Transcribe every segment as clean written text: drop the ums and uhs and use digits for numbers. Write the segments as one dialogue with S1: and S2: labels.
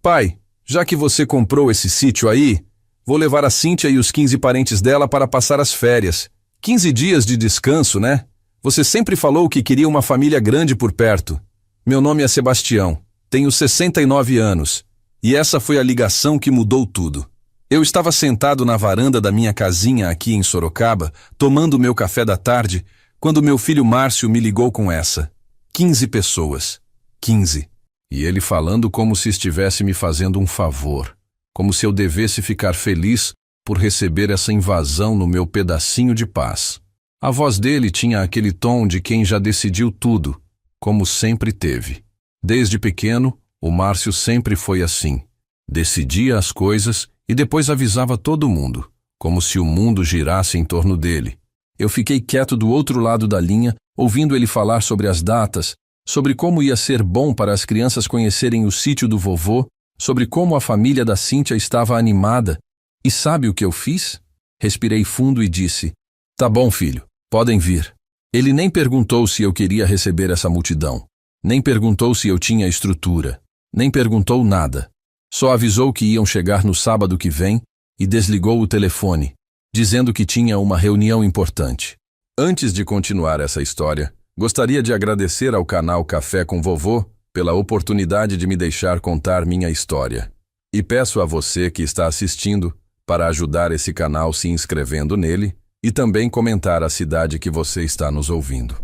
S1: Pai, já que você comprou esse sítio aí, vou levar a Cíntia e os 15 parentes dela para passar as férias. 15 dias de descanso, né? Você sempre falou que queria uma família grande por perto. Meu nome é Sebastião, tenho 69 anos, e essa foi a ligação que mudou tudo. Eu estava sentado na varanda da minha casinha aqui em Sorocaba, tomando meu café da tarde, quando meu filho Márcio me ligou com essa. 15 pessoas. 15. E ele falando como se estivesse me fazendo um favor, como se eu devesse ficar feliz por receber essa invasão no meu pedacinho de paz. A voz dele tinha aquele tom de quem já decidiu tudo, como sempre teve. Desde pequeno, o Márcio sempre foi assim. Decidia as coisas e depois avisava todo mundo, como se o mundo girasse em torno dele. Eu fiquei quieto do outro lado da linha, ouvindo ele falar sobre as datas, sobre como ia ser bom para as crianças conhecerem o sítio do vovô, sobre como a família da Cíntia estava animada. E sabe o que eu fiz? Respirei fundo e disse: "Tá bom, filho, podem vir." Ele nem perguntou se eu queria receber essa multidão, nem perguntou se eu tinha estrutura, nem perguntou nada. Só avisou que iam chegar no sábado que vem e desligou o telefone, dizendo que tinha uma reunião importante. Antes de continuar essa história, gostaria de agradecer ao canal Café com Vovô pela oportunidade de me deixar contar minha história. E peço a você que está assistindo para ajudar esse canal se inscrevendo nele e também comentar a cidade que você está nos ouvindo.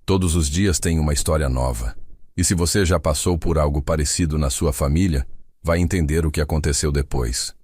S1: Todos os dias tem uma história nova. E se você já passou por algo parecido na sua família, vai entender o que aconteceu depois.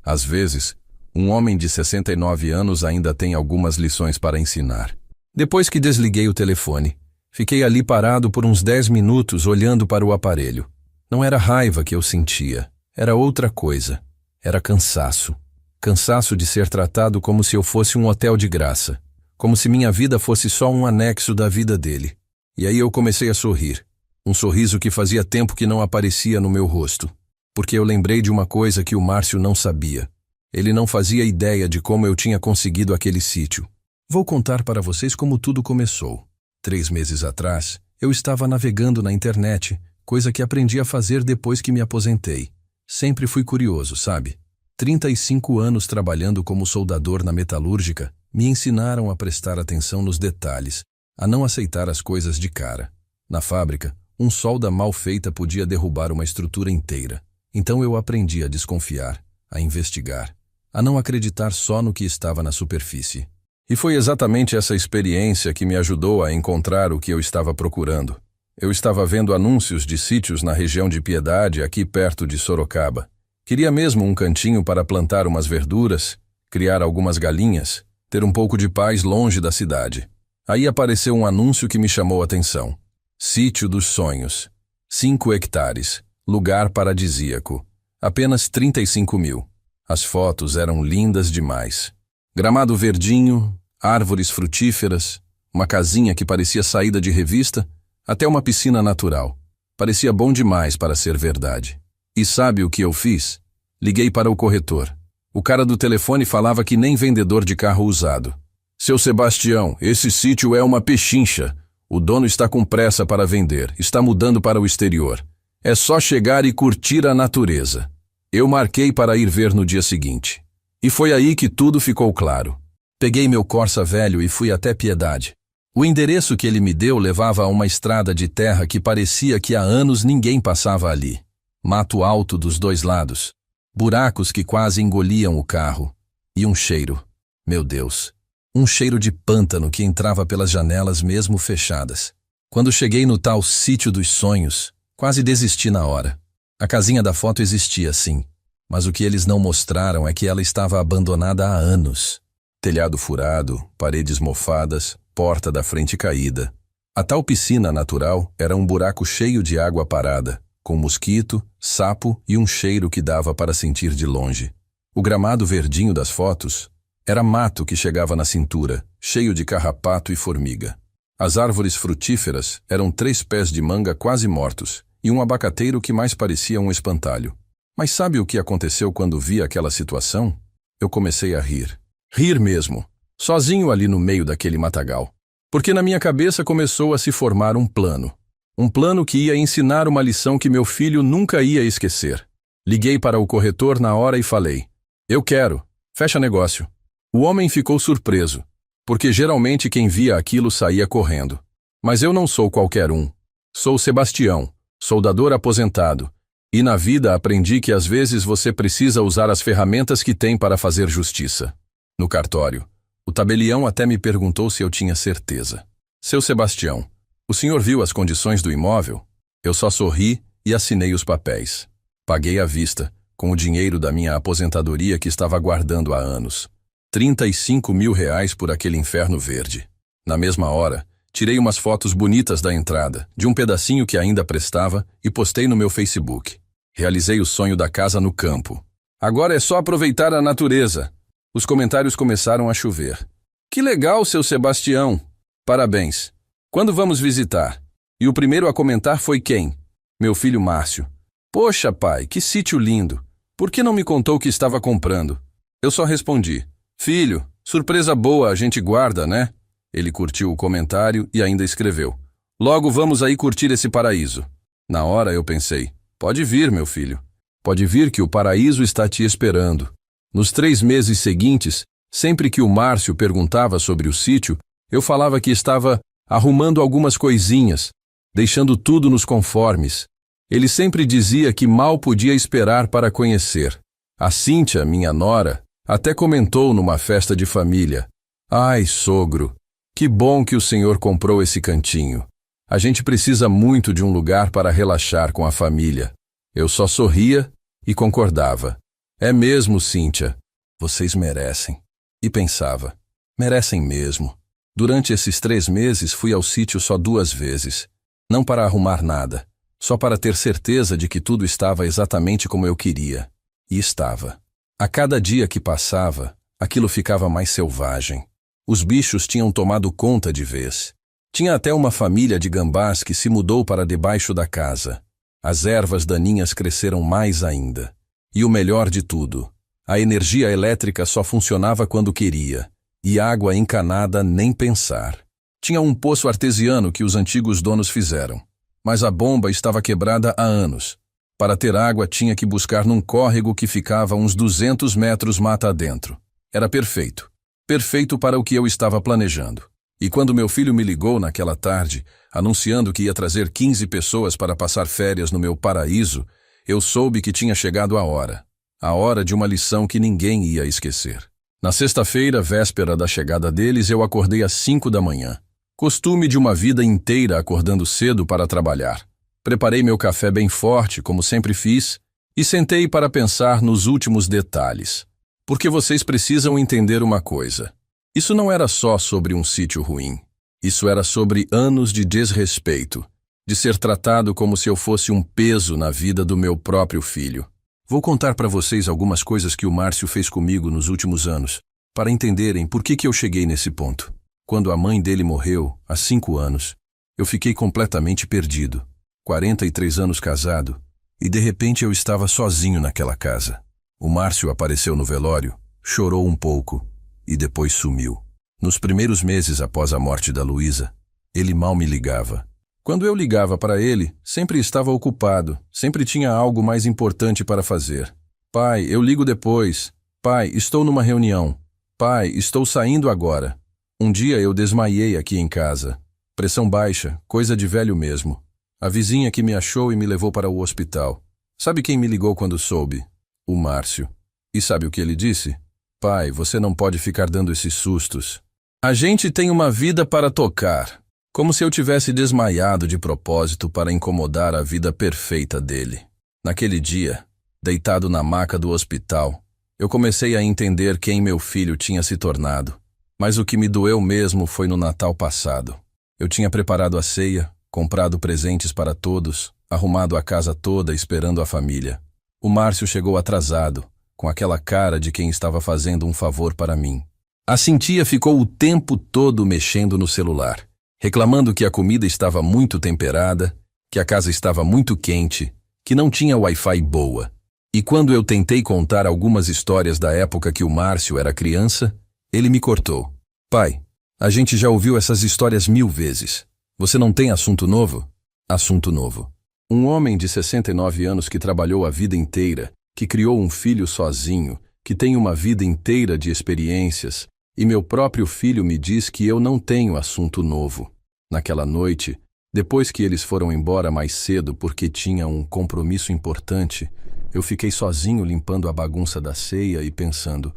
S1: Às vezes, um homem de 69 anos ainda tem algumas lições para ensinar. Depois que desliguei o telefone, fiquei ali parado por uns 10 minutos olhando para o aparelho. Não era raiva que eu sentia, era outra coisa. Era cansaço. Cansaço de ser tratado como se eu fosse um hotel de graça, como se minha vida fosse só um anexo da vida dele. E aí eu comecei a sorrir, um sorriso que fazia tempo que não aparecia no meu rosto, porque eu lembrei de uma coisa que o Márcio não sabia. Ele não fazia ideia de como eu tinha conseguido aquele sítio. Vou contar para vocês como tudo começou. 3 meses atrás, eu estava navegando na internet, coisa que aprendi a fazer depois que me aposentei. Sempre fui curioso, sabe? 35 anos trabalhando como soldador na metalúrgica me ensinaram a prestar atenção nos detalhes, a não aceitar as coisas de cara. Na fábrica, um solda mal feita podia derrubar uma estrutura inteira. Então eu aprendi a desconfiar, a investigar, a não acreditar só no que estava na superfície. E foi exatamente essa experiência que me ajudou a encontrar o que eu estava procurando. Eu estava vendo anúncios de sítios na região de Piedade, aqui perto de Sorocaba. Queria mesmo um cantinho para plantar umas verduras, criar algumas galinhas, ter um pouco de paz longe da cidade. Aí apareceu um anúncio que me chamou a atenção. Sítio dos Sonhos. 5 hectares. Lugar paradisíaco. Apenas 35 mil. As fotos eram lindas demais. Gramado verdinho, árvores frutíferas, uma casinha que parecia saída de revista, até uma piscina natural. Parecia bom demais para ser verdade. E sabe o que eu fiz? Liguei para o corretor. O cara do telefone falava que nem vendedor de carro usado. Seu Sebastião, esse sítio é uma pechincha. O dono está com pressa para vender, está mudando para o exterior. É só chegar e curtir a natureza. Eu marquei para ir ver no dia seguinte. E foi aí que tudo ficou claro. Peguei meu Corsa velho e fui até Piedade. O endereço que ele me deu levava a uma estrada de terra que parecia que há anos ninguém passava ali. Mato alto dos 2 lados, buracos que quase engoliam o carro, e um cheiro, meu Deus, um cheiro de pântano que entrava pelas janelas mesmo fechadas. Quando cheguei no tal Sítio dos Sonhos, quase desisti na hora. A casinha da foto existia sim, mas o que eles não mostraram é que ela estava abandonada há anos. Telhado furado, paredes mofadas, porta da frente caída. A tal piscina natural era um buraco cheio de água parada, com mosquito, sapo e um cheiro que dava para sentir de longe. O gramado verdinho das fotos era mato que chegava na cintura, cheio de carrapato e formiga. As árvores frutíferas eram 3 pés de manga quase mortos e um abacateiro que mais parecia um espantalho. Mas sabe o que aconteceu quando vi aquela situação? Eu comecei a rir. Rir mesmo, sozinho ali no meio daquele matagal. Porque na minha cabeça começou a se formar um plano. Um plano que ia ensinar uma lição que meu filho nunca ia esquecer. Liguei para o corretor na hora e falei: eu quero, fecha negócio. O homem ficou surpreso, porque geralmente quem via aquilo saía correndo. Mas eu não sou qualquer um. Sou Sebastião, soldador aposentado, e na vida aprendi que às vezes você precisa usar as ferramentas que tem para fazer justiça. No cartório, o tabelião até me perguntou se eu tinha certeza. Seu Sebastião, o senhor viu as condições do imóvel? Eu só sorri e assinei os papéis. Paguei à vista, com o dinheiro da minha aposentadoria que estava guardando há anos. 35 mil reais por aquele inferno verde. Na mesma hora, tirei umas fotos bonitas da entrada, de um pedacinho que ainda prestava, e postei no meu Facebook. Realizei o sonho da casa no campo. Agora é só aproveitar a natureza. Os comentários começaram a chover. Que legal, seu Sebastião! Parabéns! Quando vamos visitar? E o primeiro a comentar foi quem? Meu filho Márcio. Poxa, pai, que sítio lindo! Por que não me contou que estava comprando? Eu só respondi: filho, surpresa boa a gente guarda, né? Ele curtiu o comentário e ainda escreveu: logo vamos aí curtir esse paraíso. Na hora eu pensei: pode vir, meu filho. Pode vir que o paraíso está te esperando. Nos 3 meses seguintes, sempre que o Márcio perguntava sobre o sítio, eu falava que estava arrumando algumas coisinhas, deixando tudo nos conformes. Ele sempre dizia que mal podia esperar para conhecer. A Cíntia, minha nora, até comentou numa festa de família: ai, sogro, que bom que o senhor comprou esse cantinho. A gente precisa muito de um lugar para relaxar com a família. Eu só sorria e concordava. É mesmo, Cíntia. Vocês merecem. E pensava: merecem mesmo. Durante esses 3 meses fui ao sítio só 2 vezes. Não para arrumar nada, só para ter certeza de que tudo estava exatamente como eu queria. E estava. A cada dia que passava, aquilo ficava mais selvagem. Os bichos tinham tomado conta de vez. Tinha até uma família de gambás que se mudou para debaixo da casa. As ervas daninhas cresceram mais ainda. E o melhor de tudo, a energia elétrica só funcionava quando queria, e água encanada nem pensar. Tinha um poço artesiano que os antigos donos fizeram, mas a bomba estava quebrada há anos. Para ter água tinha que buscar num córrego que ficava uns 200 metros mata adentro. Era perfeito. Perfeito para o que eu estava planejando. E quando meu filho me ligou naquela tarde, anunciando que ia trazer 15 pessoas para passar férias no meu paraíso, eu soube que tinha chegado a hora de uma lição que ninguém ia esquecer. Na sexta-feira, véspera da chegada deles, eu acordei às 5 da manhã. Costume de uma vida inteira acordando cedo para trabalhar. Preparei meu café bem forte, como sempre fiz, e sentei para pensar nos últimos detalhes. Porque vocês precisam entender uma coisa. Isso não era só sobre um sítio ruim. Isso era sobre anos de desrespeito, de ser tratado como se eu fosse um peso na vida do meu próprio filho. Vou contar para vocês algumas coisas que o Márcio fez comigo nos últimos anos, para entenderem por que eu cheguei nesse ponto. Quando a mãe dele morreu, há 5 anos, eu fiquei completamente perdido. 43 anos casado, e de repente eu estava sozinho naquela casa. O Márcio apareceu no velório, chorou um pouco, e depois sumiu. Nos primeiros meses após a morte da Luísa, ele mal me ligava. Quando eu ligava para ele, sempre estava ocupado, sempre tinha algo mais importante para fazer. Pai, eu ligo depois. Pai, estou numa reunião. Pai, estou saindo agora. Um dia eu desmaiei aqui em casa. Pressão baixa, coisa de velho mesmo. A vizinha que me achou e me levou para o hospital. Sabe quem me ligou quando soube? O Márcio. E sabe o que ele disse? Pai, você não pode ficar dando esses sustos. A gente tem uma vida para tocar. Como se eu tivesse desmaiado de propósito para incomodar a vida perfeita dele. Naquele dia, deitado na maca do hospital, eu comecei a entender quem meu filho tinha se tornado. Mas o que me doeu mesmo foi no Natal passado. Eu tinha preparado a ceia, comprado presentes para todos, arrumado a casa toda esperando a família. O Márcio chegou atrasado, com aquela cara de quem estava fazendo um favor para mim. A Cintia ficou o tempo todo mexendo no celular, reclamando que a comida estava muito temperada, que a casa estava muito quente, que não tinha Wi-Fi boa. E quando eu tentei contar algumas histórias da época que o Márcio era criança, ele me cortou. Pai, a gente já ouviu essas histórias 1000 vezes. Você não tem assunto novo? Assunto novo. Um homem de 69 anos que trabalhou a vida inteira, que criou um filho sozinho, que tem uma vida inteira de experiências, e meu próprio filho me diz que eu não tenho assunto novo. Naquela noite, depois que eles foram embora mais cedo porque tinha um compromisso importante, eu fiquei sozinho limpando a bagunça da ceia e pensando,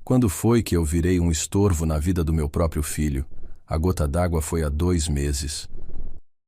S1: quando foi que eu virei um estorvo na vida do meu próprio filho? A gota d'água foi há 2 meses.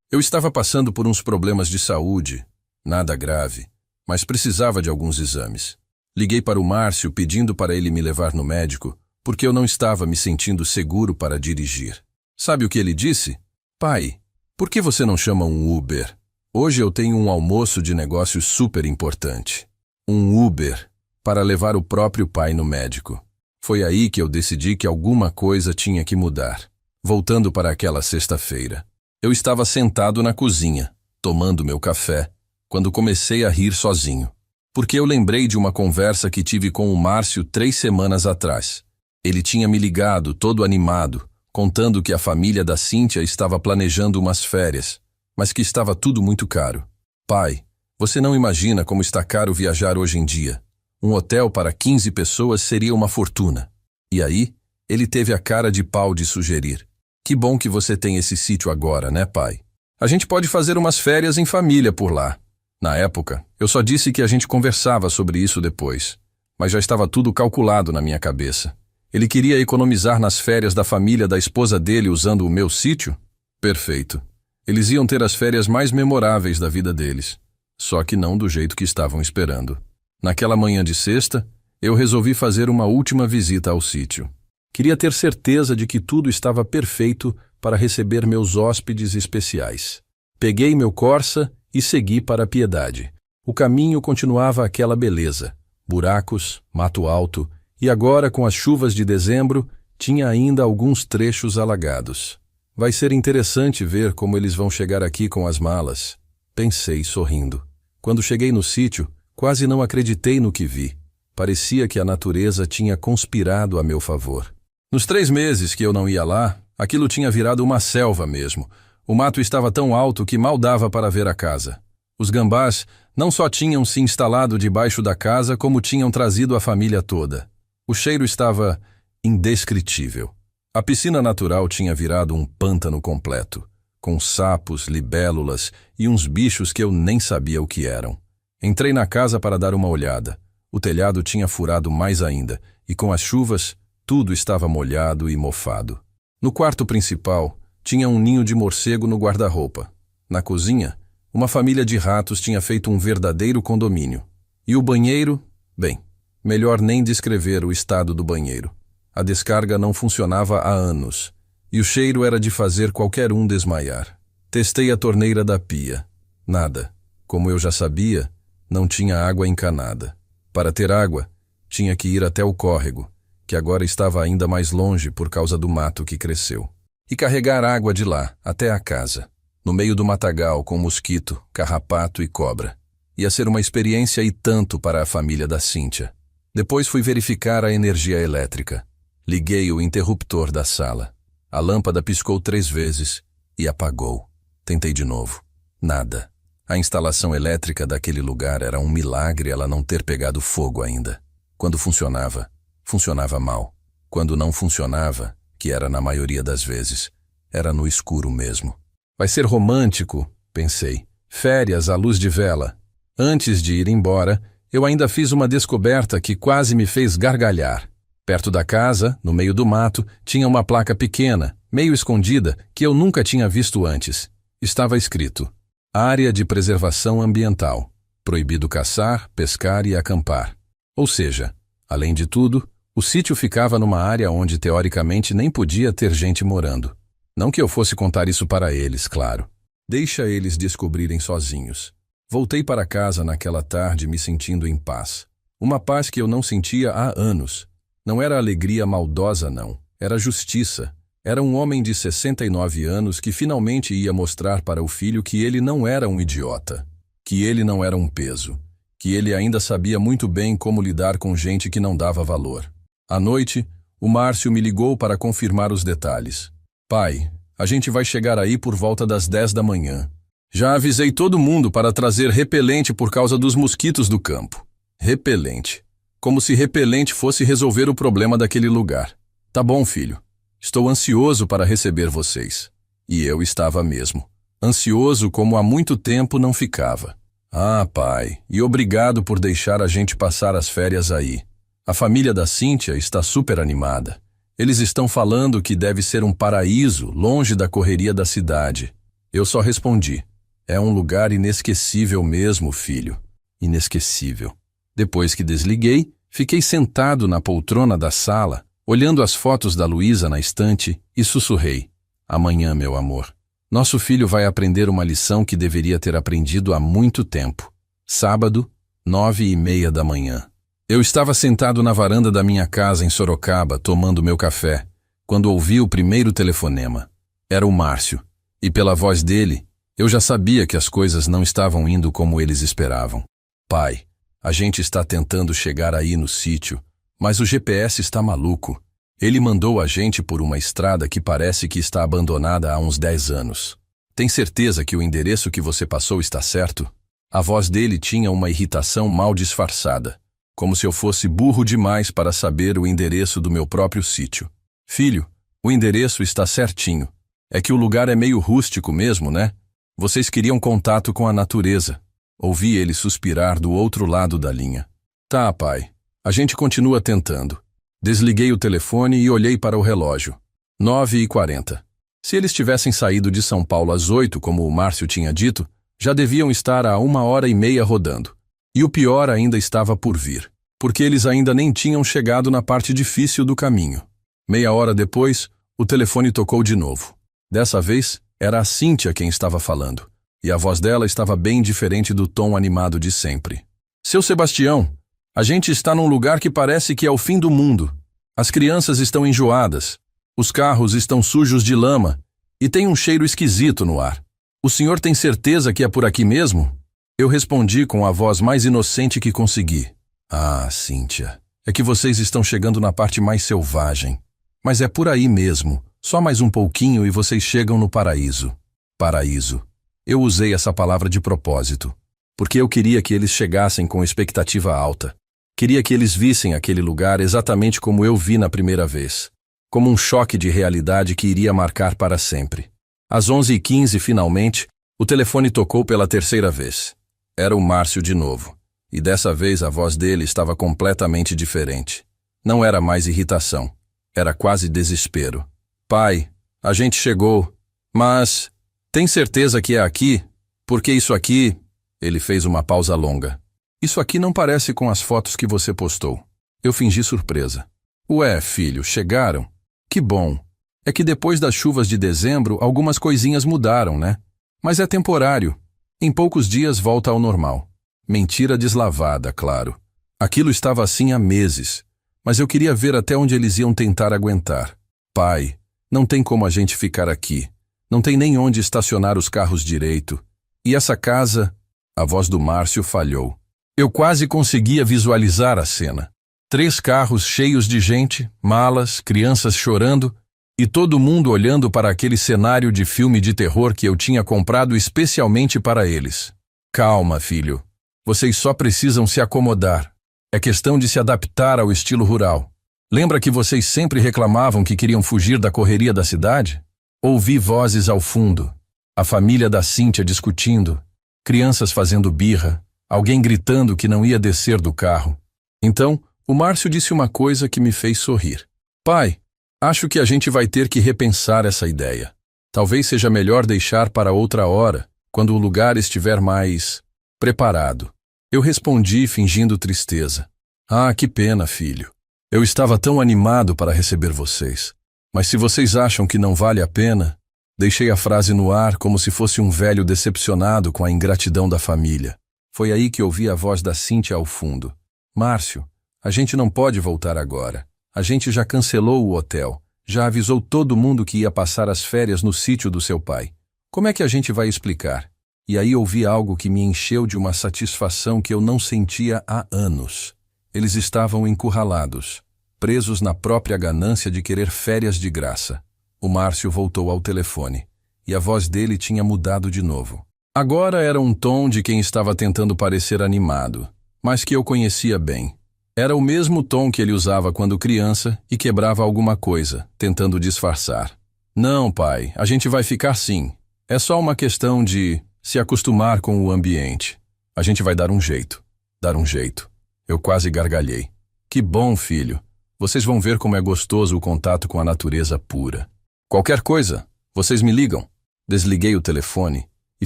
S1: Eu estava passando por uns problemas de saúde, nada grave, mas precisava de alguns exames. Liguei para o Márcio pedindo para ele me levar no médico, porque eu não estava me sentindo seguro para dirigir. Sabe o que ele disse? Pai, por que você não chama um Uber? Hoje eu tenho um almoço de negócios super importante. Um Uber, para levar o próprio pai no médico. Foi aí que eu decidi que alguma coisa tinha que mudar. Voltando para aquela sexta-feira. Eu estava sentado na cozinha, tomando meu café, quando comecei a rir sozinho. Porque eu lembrei de uma conversa que tive com o Márcio 3 semanas atrás. Ele tinha me ligado, todo animado, contando que a família da Cíntia estava planejando umas férias, mas que estava tudo muito caro. Pai, você não imagina como está caro viajar hoje em dia. Um hotel para 15 pessoas seria uma fortuna. E aí, ele teve a cara de pau de sugerir. Que bom que você tem esse sítio agora, né, pai? A gente pode fazer umas férias em família por lá. Na época, eu só disse que a gente conversava sobre isso depois, mas já estava tudo calculado na minha cabeça. Ele queria economizar nas férias da família da esposa dele usando o meu sítio? Perfeito. Eles iam ter as férias mais memoráveis da vida deles, só que não do jeito que estavam esperando. Naquela manhã de sexta, eu resolvi fazer uma última visita ao sítio. Queria ter certeza de que tudo estava perfeito para receber meus hóspedes especiais. Peguei meu Corsa e segui para a Piedade. O caminho continuava aquela beleza. Buracos, mato alto, e agora, com as chuvas de dezembro, tinha ainda alguns trechos alagados. Vai ser interessante ver como eles vão chegar aqui com as malas, pensei sorrindo. Quando cheguei no sítio, quase não acreditei no que vi. Parecia que a natureza tinha conspirado a meu favor. Nos 3 meses que eu não ia lá, aquilo tinha virado uma selva mesmo. O mato estava tão alto que mal dava para ver a casa. Os gambás não só tinham se instalado debaixo da casa, como tinham trazido a família toda. O cheiro estava indescritível. A piscina natural tinha virado um pântano completo, com sapos, libélulas e uns bichos que eu nem sabia o que eram. Entrei na casa para dar uma olhada. O telhado tinha furado mais ainda, e com as chuvas, tudo estava molhado e mofado. No quarto principal, tinha um ninho de morcego no guarda-roupa. Na cozinha, uma família de ratos tinha feito um verdadeiro condomínio. E o banheiro? Bem, melhor nem descrever o estado do banheiro. A descarga não funcionava há anos, e o cheiro era de fazer qualquer um desmaiar. Testei a torneira da pia. Nada. Como eu já sabia, não tinha água encanada. Para ter água, tinha que ir até o córrego, que agora estava ainda mais longe por causa do mato que cresceu, e carregar água de lá até a casa, no meio do matagal com mosquito, carrapato e cobra. Ia ser uma experiência e tanto para a família da Cíntia. Depois fui verificar a energia elétrica. Liguei o interruptor da sala. A lâmpada piscou 3 vezes e apagou. Tentei de novo. Nada. A instalação elétrica daquele lugar era um milagre ela não ter pegado fogo ainda. Quando funcionava, funcionava mal. Quando não funcionava, que era na maioria das vezes, era no escuro mesmo. Vai ser romântico, pensei. Férias à luz de vela. Antes de ir embora, eu ainda fiz uma descoberta que quase me fez gargalhar. Perto da casa, no meio do mato, tinha uma placa pequena, meio escondida, que eu nunca tinha visto antes. Estava escrito: Área de Preservação Ambiental. Proibido caçar, pescar e acampar. Ou seja, além de tudo, o sítio ficava numa área onde teoricamente nem podia ter gente morando. Não que eu fosse contar isso para eles, claro. Deixa eles descobrirem sozinhos. Voltei para casa naquela tarde me sentindo em paz. Uma paz que eu não sentia há anos. Não era alegria maldosa, não. Era justiça. Era um homem de 69 anos que finalmente ia mostrar para o filho que ele não era um idiota. Que ele não era um peso. Que ele ainda sabia muito bem como lidar com gente que não dava valor. À noite, o Márcio me ligou para confirmar os detalhes. Pai, a gente vai chegar aí por volta das 10 da manhã. Já avisei todo mundo para trazer repelente por causa dos mosquitos do campo. Repelente. Como se repelente fosse resolver o problema daquele lugar. Tá bom, filho. Estou ansioso para receber vocês. E eu estava mesmo. Ansioso como há muito tempo não ficava. Ah, pai, e obrigado por deixar a gente passar as férias aí. A família da Cíntia está super animada. Eles estão falando que deve ser um paraíso, longe da correria da cidade. Eu só respondi: é um lugar inesquecível mesmo, filho. Inesquecível. Depois que desliguei, fiquei sentado na poltrona da sala, olhando as fotos da Luísa na estante e sussurrei: amanhã, meu amor, nosso filho vai aprender uma lição que deveria ter aprendido há muito tempo. Sábado, 9h30 da manhã. Eu estava sentado na varanda da minha casa em Sorocaba, tomando meu café, quando ouvi o primeiro telefonema. Era o Márcio, e pela voz dele, eu já sabia que as coisas não estavam indo como eles esperavam. Pai, a gente está tentando chegar aí no sítio, mas o GPS está maluco. Ele mandou a gente por uma estrada que parece que está abandonada há uns 10 anos. Tem certeza que o endereço que você passou está certo? A voz dele tinha uma irritação mal disfarçada, como se eu fosse burro demais para saber o endereço do meu próprio sítio. Filho, o endereço está certinho. É que o lugar é meio rústico mesmo, né? Vocês queriam contato com a natureza. Ouvi ele suspirar do outro lado da linha. Tá, pai. A gente continua tentando. Desliguei o telefone e olhei para o relógio. 9h40. Se eles tivessem saído de São Paulo às 8, como o Márcio tinha dito, já deviam estar a 1h30 rodando. E o pior ainda estava por vir, porque eles ainda nem tinham chegado na parte difícil do caminho. Meia hora depois, o telefone tocou de novo. Dessa vez, era a Cíntia quem estava falando, e a voz dela estava bem diferente do tom animado de sempre. Seu Sebastião, a gente está num lugar que parece que é o fim do mundo. As crianças estão enjoadas, os carros estão sujos de lama e tem um cheiro esquisito no ar. O senhor tem certeza que é por aqui mesmo? Eu respondi com a voz mais inocente que consegui. Ah, Cíntia, é que vocês estão chegando na parte mais selvagem. Mas é por aí mesmo, só mais um pouquinho e vocês chegam no paraíso. Paraíso. Eu usei essa palavra de propósito, porque eu queria que eles chegassem com expectativa alta. Queria que eles vissem aquele lugar exatamente como eu vi na primeira vez, como um choque de realidade que iria marcar para sempre. Às 11h15, finalmente, o telefone tocou pela terceira vez. Era o Márcio de novo, e dessa vez a voz dele estava completamente diferente. Não era mais irritação, era quase desespero. Pai, a gente chegou, mas tem certeza que é aqui? Porque isso aqui... Ele fez uma pausa longa. Isso aqui não parece com as fotos que você postou. Eu fingi surpresa. Ué, filho, chegaram? Que bom. É que depois das chuvas de dezembro, algumas coisinhas mudaram, né? Mas é temporário. Em poucos dias volta ao normal. Mentira deslavada, claro. Aquilo estava assim há meses. Mas eu queria ver até onde eles iam tentar aguentar. Pai, não tem como a gente ficar aqui. Não tem nem onde estacionar os carros direito. E essa casa... A voz do Márcio falhou. Eu quase conseguia visualizar a cena. 3 carros cheios de gente, malas, crianças chorando e todo mundo olhando para aquele cenário de filme de terror que eu tinha comprado especialmente para eles. Calma, filho. Vocês só precisam se acomodar. É questão de se adaptar ao estilo rural. Lembra que vocês sempre reclamavam que queriam fugir da correria da cidade? Ouvi vozes ao fundo. A família da Cíntia discutindo. Crianças fazendo birra. Alguém gritando que não ia descer do carro. Então, o Márcio disse uma coisa que me fez sorrir. Pai, acho que a gente vai ter que repensar essa ideia. Talvez seja melhor deixar para outra hora, quando o lugar estiver mais preparado. Eu respondi fingindo tristeza. Ah, que pena, filho. Eu estava tão animado para receber vocês. Mas se vocês acham que não vale a pena... Deixei a frase no ar como se fosse um velho decepcionado com a ingratidão da família. Foi aí que ouvi a voz da Cíntia ao fundo. Márcio, a gente não pode voltar agora. A gente já cancelou o hotel. Já avisou todo mundo que ia passar as férias no sítio do seu pai. Como é que a gente vai explicar? E aí ouvi algo que me encheu de uma satisfação que eu não sentia há anos. Eles estavam encurralados, presos na própria ganância de querer férias de graça. O Márcio voltou ao telefone, e a voz dele tinha mudado de novo. Agora era um tom de quem estava tentando parecer animado, mas que eu conhecia bem. Era o mesmo tom que ele usava quando criança e quebrava alguma coisa, tentando disfarçar. Não, pai, a gente vai ficar sim. É só uma questão de se acostumar com o ambiente. A gente vai dar um jeito. Dar um jeito. Eu quase gargalhei. Que bom, filho. Vocês vão ver como é gostoso o contato com a natureza pura. Qualquer coisa, vocês me ligam. Desliguei o telefone e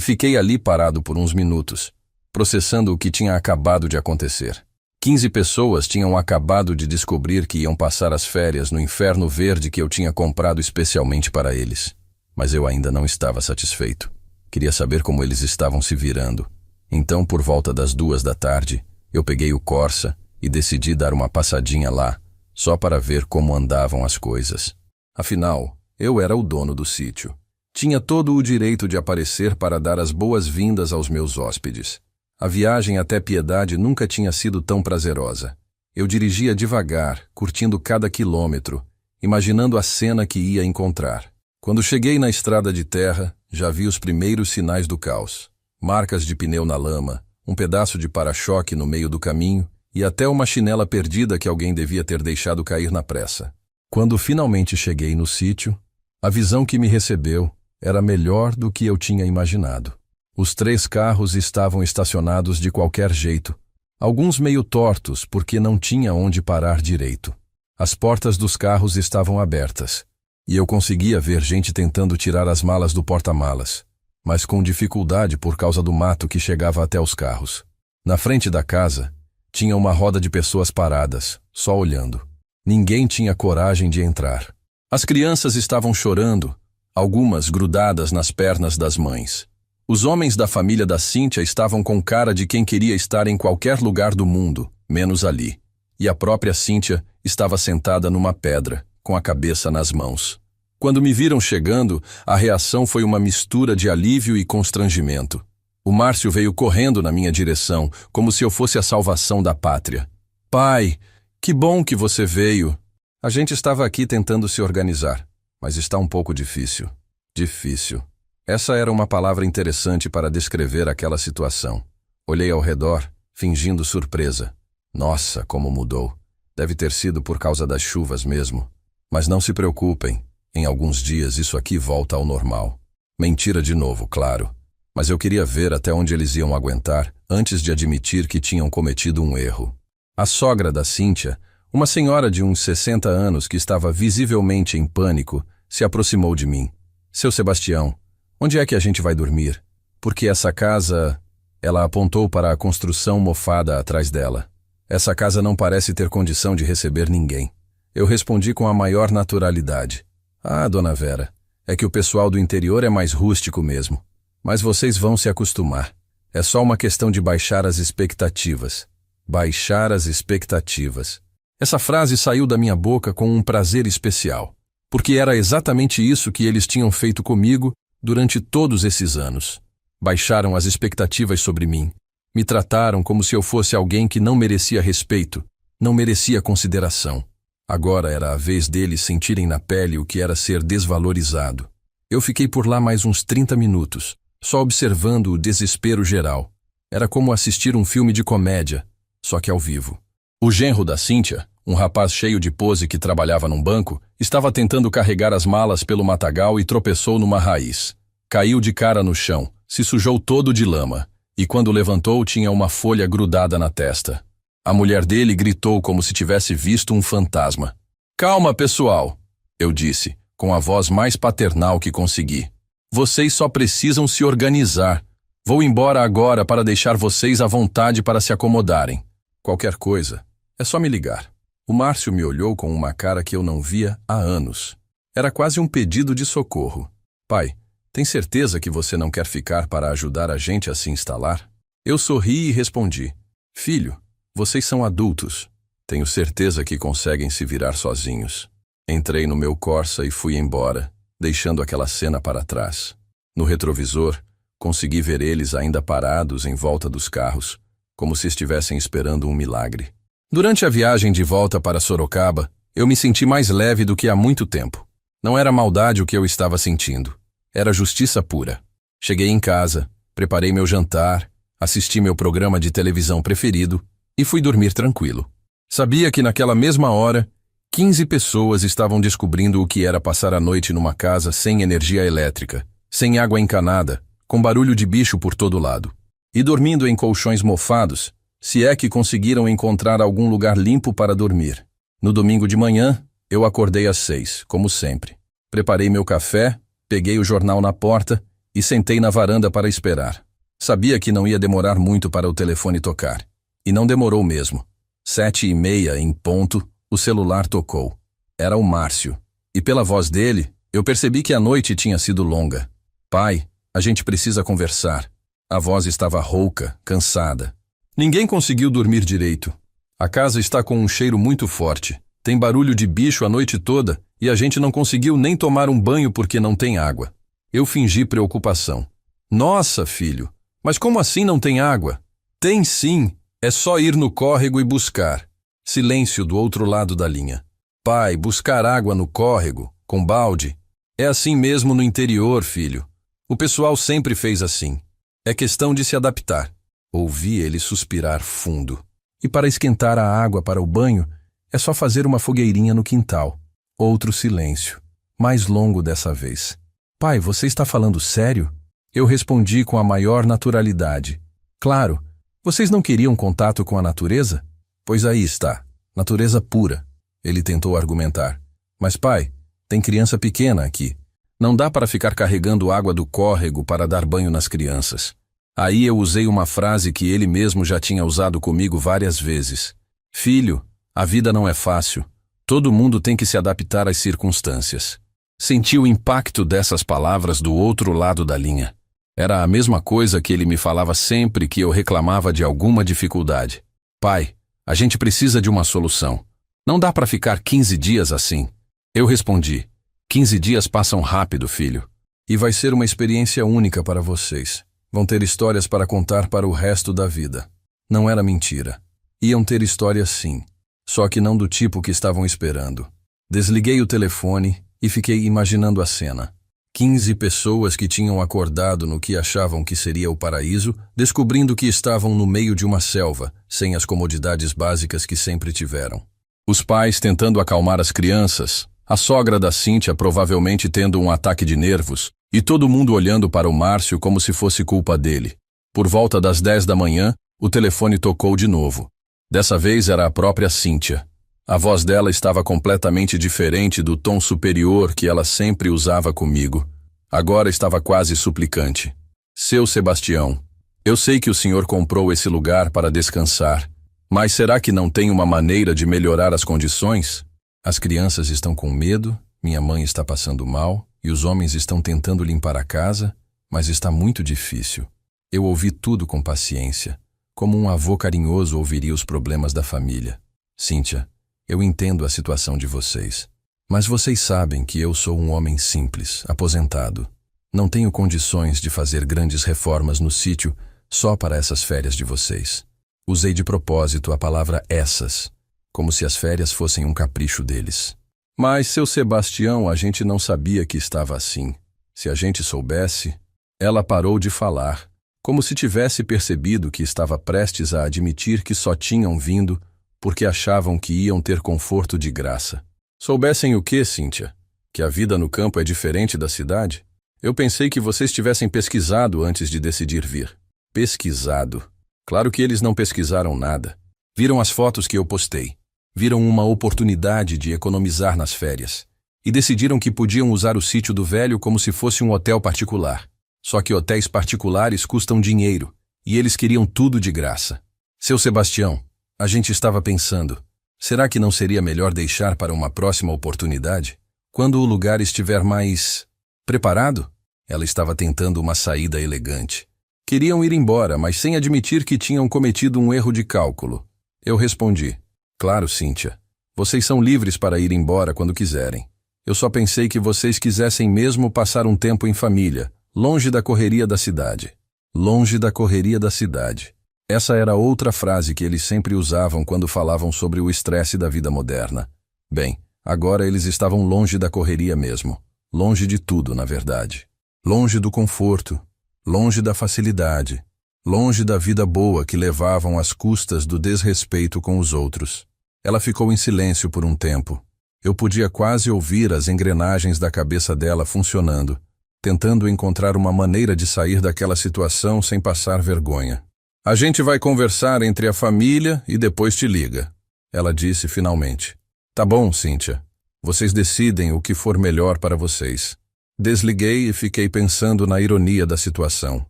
S1: fiquei ali parado por uns minutos, processando o que tinha acabado de acontecer. 15 pessoas tinham acabado de descobrir que iam passar as férias no inferno verde que eu tinha comprado especialmente para eles. Mas eu ainda não estava satisfeito. Queria saber como eles estavam se virando. Então, por volta das 2 da tarde, eu peguei o Corsa e decidi dar uma passadinha lá, só para ver como andavam as coisas. Afinal, eu era o dono do sítio. Tinha todo o direito de aparecer para dar as boas-vindas aos meus hóspedes. A viagem até Piedade nunca tinha sido tão prazerosa. Eu dirigia devagar, curtindo cada quilômetro, imaginando a cena que ia encontrar. Quando cheguei na estrada de terra, já vi os primeiros sinais do caos. Marcas de pneu na lama, um pedaço de para-choque no meio do caminho e até uma chinela perdida que alguém devia ter deixado cair na pressa. Quando finalmente cheguei no sítio, a visão que me recebeu era melhor do que eu tinha imaginado. Os 3 carros estavam estacionados de qualquer jeito, alguns meio tortos porque não tinha onde parar direito. As portas dos carros estavam abertas, e eu conseguia ver gente tentando tirar as malas do porta-malas, mas com dificuldade por causa do mato que chegava até os carros. Na frente da casa, tinha uma roda de pessoas paradas, só olhando. Ninguém tinha coragem de entrar. As crianças estavam chorando, algumas grudadas nas pernas das mães. Os homens da família da Cíntia estavam com cara de quem queria estar em qualquer lugar do mundo, menos ali. E a própria Cíntia estava sentada numa pedra, com a cabeça nas mãos. Quando me viram chegando, a reação foi uma mistura de alívio e constrangimento. O Márcio veio correndo na minha direção, como se eu fosse a salvação da pátria. Pai, que bom que você veio. A gente estava aqui tentando se organizar, mas está um pouco difícil. Difícil. Essa era uma palavra interessante para descrever aquela situação. Olhei ao redor, fingindo surpresa. Nossa, como mudou. Deve ter sido por causa das chuvas mesmo. Mas não se preocupem, em alguns dias isso aqui volta ao normal. Mentira de novo, claro. Mas eu queria ver até onde eles iam aguentar antes de admitir que tinham cometido um erro. A sogra da Cíntia, uma senhora de uns 60 anos que estava visivelmente em pânico, se aproximou de mim. Seu Sebastião, onde é que a gente vai dormir? Porque essa casa... Ela apontou para a construção mofada atrás dela. Essa casa não parece ter condição de receber ninguém. Eu respondi com a maior naturalidade. Ah, dona Vera, é que o pessoal do interior é mais rústico mesmo. Mas vocês vão se acostumar. É só uma questão de baixar as expectativas. Baixar as expectativas. Essa frase saiu da minha boca com um prazer especial, porque era exatamente isso que eles tinham feito comigo durante todos esses anos. Baixaram as expectativas sobre mim. Me trataram como se eu fosse alguém que não merecia respeito, não merecia consideração. Agora era a vez deles sentirem na pele o que era ser desvalorizado. Eu fiquei por lá mais uns 30 minutos, só observando o desespero geral. Era como assistir um filme de comédia, só que ao vivo. O genro da Cíntia, um rapaz cheio de pose que trabalhava num banco, estava tentando carregar as malas pelo matagal e tropeçou numa raiz. Caiu de cara no chão, se sujou todo de lama, e quando levantou tinha uma folha grudada na testa. A mulher dele gritou como se tivesse visto um fantasma. Calma, pessoal, eu disse, com a voz mais paternal que consegui. Vocês só precisam se organizar. Vou embora agora para deixar vocês à vontade para se acomodarem. Qualquer coisa, é só me ligar. O Márcio me olhou com uma cara que eu não via há anos. Era quase um pedido de socorro. Pai, tem certeza que você não quer ficar para ajudar a gente a se instalar? Eu sorri e respondi. Filho, vocês são adultos. Tenho certeza que conseguem se virar sozinhos. Entrei no meu Corsa e fui embora, deixando aquela cena para trás. No retrovisor, consegui ver eles ainda parados em volta dos carros, como se estivessem esperando um milagre. Durante a viagem de volta para Sorocaba, eu me senti mais leve do que há muito tempo. Não era maldade o que eu estava sentindo. Era justiça pura. Cheguei em casa, preparei meu jantar, assisti meu programa de televisão preferido e fui dormir tranquilo. Sabia que naquela mesma hora, 15 pessoas estavam descobrindo o que era passar a noite numa casa sem energia elétrica, sem água encanada, com barulho de bicho por todo lado. E dormindo em colchões mofados, se é que conseguiram encontrar algum lugar limpo para dormir. No domingo de manhã, eu acordei às 6, como sempre. Preparei meu café, peguei o jornal na porta e sentei na varanda para esperar. Sabia que não ia demorar muito para o telefone tocar. E não demorou mesmo. 7h30 em ponto, o celular tocou. Era o Márcio. E pela voz dele, eu percebi que a noite tinha sido longa. Pai, a gente precisa conversar. A voz estava rouca, cansada. Ninguém conseguiu dormir direito. A casa está com um cheiro muito forte. Tem barulho de bicho a noite toda e a gente não conseguiu nem tomar um banho porque não tem água. Eu fingi preocupação. Nossa, filho, mas como assim não tem água? Tem sim, é só ir no córrego e buscar. Silêncio do outro lado da linha. Pai, buscar água no córrego, com balde? É assim mesmo no interior, filho. O pessoal sempre fez assim. É questão de se adaptar. Ouvi ele suspirar fundo. E para esquentar a água para o banho, é só fazer uma fogueirinha no quintal. Outro silêncio, mais longo dessa vez. Pai, você está falando sério? Eu respondi com a maior naturalidade. Claro, vocês não queriam contato com a natureza? Pois aí está, natureza pura. Ele tentou argumentar. Mas pai, tem criança pequena aqui. Não dá para ficar carregando água do córrego para dar banho nas crianças. Aí eu usei uma frase que ele mesmo já tinha usado comigo várias vezes. Filho, a vida não é fácil. Todo mundo tem que se adaptar às circunstâncias. Senti o impacto dessas palavras do outro lado da linha. Era a mesma coisa que ele me falava sempre que eu reclamava de alguma dificuldade. Pai, a gente precisa de uma solução. Não dá para ficar 15 dias assim. Eu respondi, 15 dias passam rápido, filho. E vai ser uma experiência única para vocês. Vão ter histórias para contar para o resto da vida. Não era mentira. Iam ter histórias sim. Só que não do tipo que estavam esperando. Desliguei o telefone e fiquei imaginando a cena. 15 pessoas que tinham acordado no que achavam que seria o paraíso, descobrindo que estavam no meio de uma selva, sem as comodidades básicas que sempre tiveram. Os pais tentando acalmar as crianças, a sogra da Cíntia provavelmente tendo um ataque de nervos, e todo mundo olhando para o Márcio como se fosse culpa dele. Por volta das 10 da manhã, o telefone tocou de novo. Dessa vez era a própria Cíntia. A voz dela estava completamente diferente do tom superior que ela sempre usava comigo. Agora estava quase suplicante. Seu Sebastião, eu sei que o senhor comprou esse lugar para descansar, mas será que não tem uma maneira de melhorar as condições? As crianças estão com medo, minha mãe está passando mal e os homens estão tentando limpar a casa, mas está muito difícil. Eu ouvi tudo com paciência, como um avô carinhoso ouviria os problemas da família. Cíntia, eu entendo a situação de vocês, mas vocês sabem que eu sou um homem simples, aposentado. Não tenho condições de fazer grandes reformas no sítio só para essas férias de vocês. Usei de propósito a palavra essas, como se as férias fossem um capricho deles. Mas, seu Sebastião, a gente não sabia que estava assim. Se a gente soubesse... Ela parou de falar, como se tivesse percebido que estava prestes a admitir que só tinham vindo porque achavam que iam ter conforto de graça. Soubessem o quê, Cíntia? Que a vida no campo é diferente da cidade? Eu pensei que vocês tivessem pesquisado antes de decidir vir. Pesquisado? Claro que eles não pesquisaram nada. Viram as fotos que eu postei. Viram uma oportunidade de economizar nas férias. E decidiram que podiam usar o sítio do velho como se fosse um hotel particular. Só que hotéis particulares custam dinheiro, e eles queriam tudo de graça. Seu Sebastião, a gente estava pensando, será que não seria melhor deixar para uma próxima oportunidade? Quando o lugar estiver mais... preparado? Ela estava tentando uma saída elegante. Queriam ir embora, mas sem admitir que tinham cometido um erro de cálculo. Eu respondi, claro, Cíntia, vocês são livres para ir embora quando quiserem. Eu só pensei que vocês quisessem mesmo passar um tempo em família, longe da correria da cidade. Longe da correria da cidade. Essa era outra frase que eles sempre usavam quando falavam sobre o estresse da vida moderna. Bem, agora eles estavam longe da correria mesmo. Longe de tudo, na verdade. Longe do conforto. longe da facilidade, longe da vida boa que levavam às custas do desrespeito com os outros. Ela ficou em silêncio por um tempo. Eu podia quase ouvir as engrenagens da cabeça dela funcionando, tentando encontrar uma maneira de sair daquela situação sem passar vergonha. A gente vai conversar entre a família e depois te liga, ela disse finalmente. Tá bom, Cíntia. Vocês decidem o que for melhor para vocês. Desliguei e fiquei pensando na ironia da situação.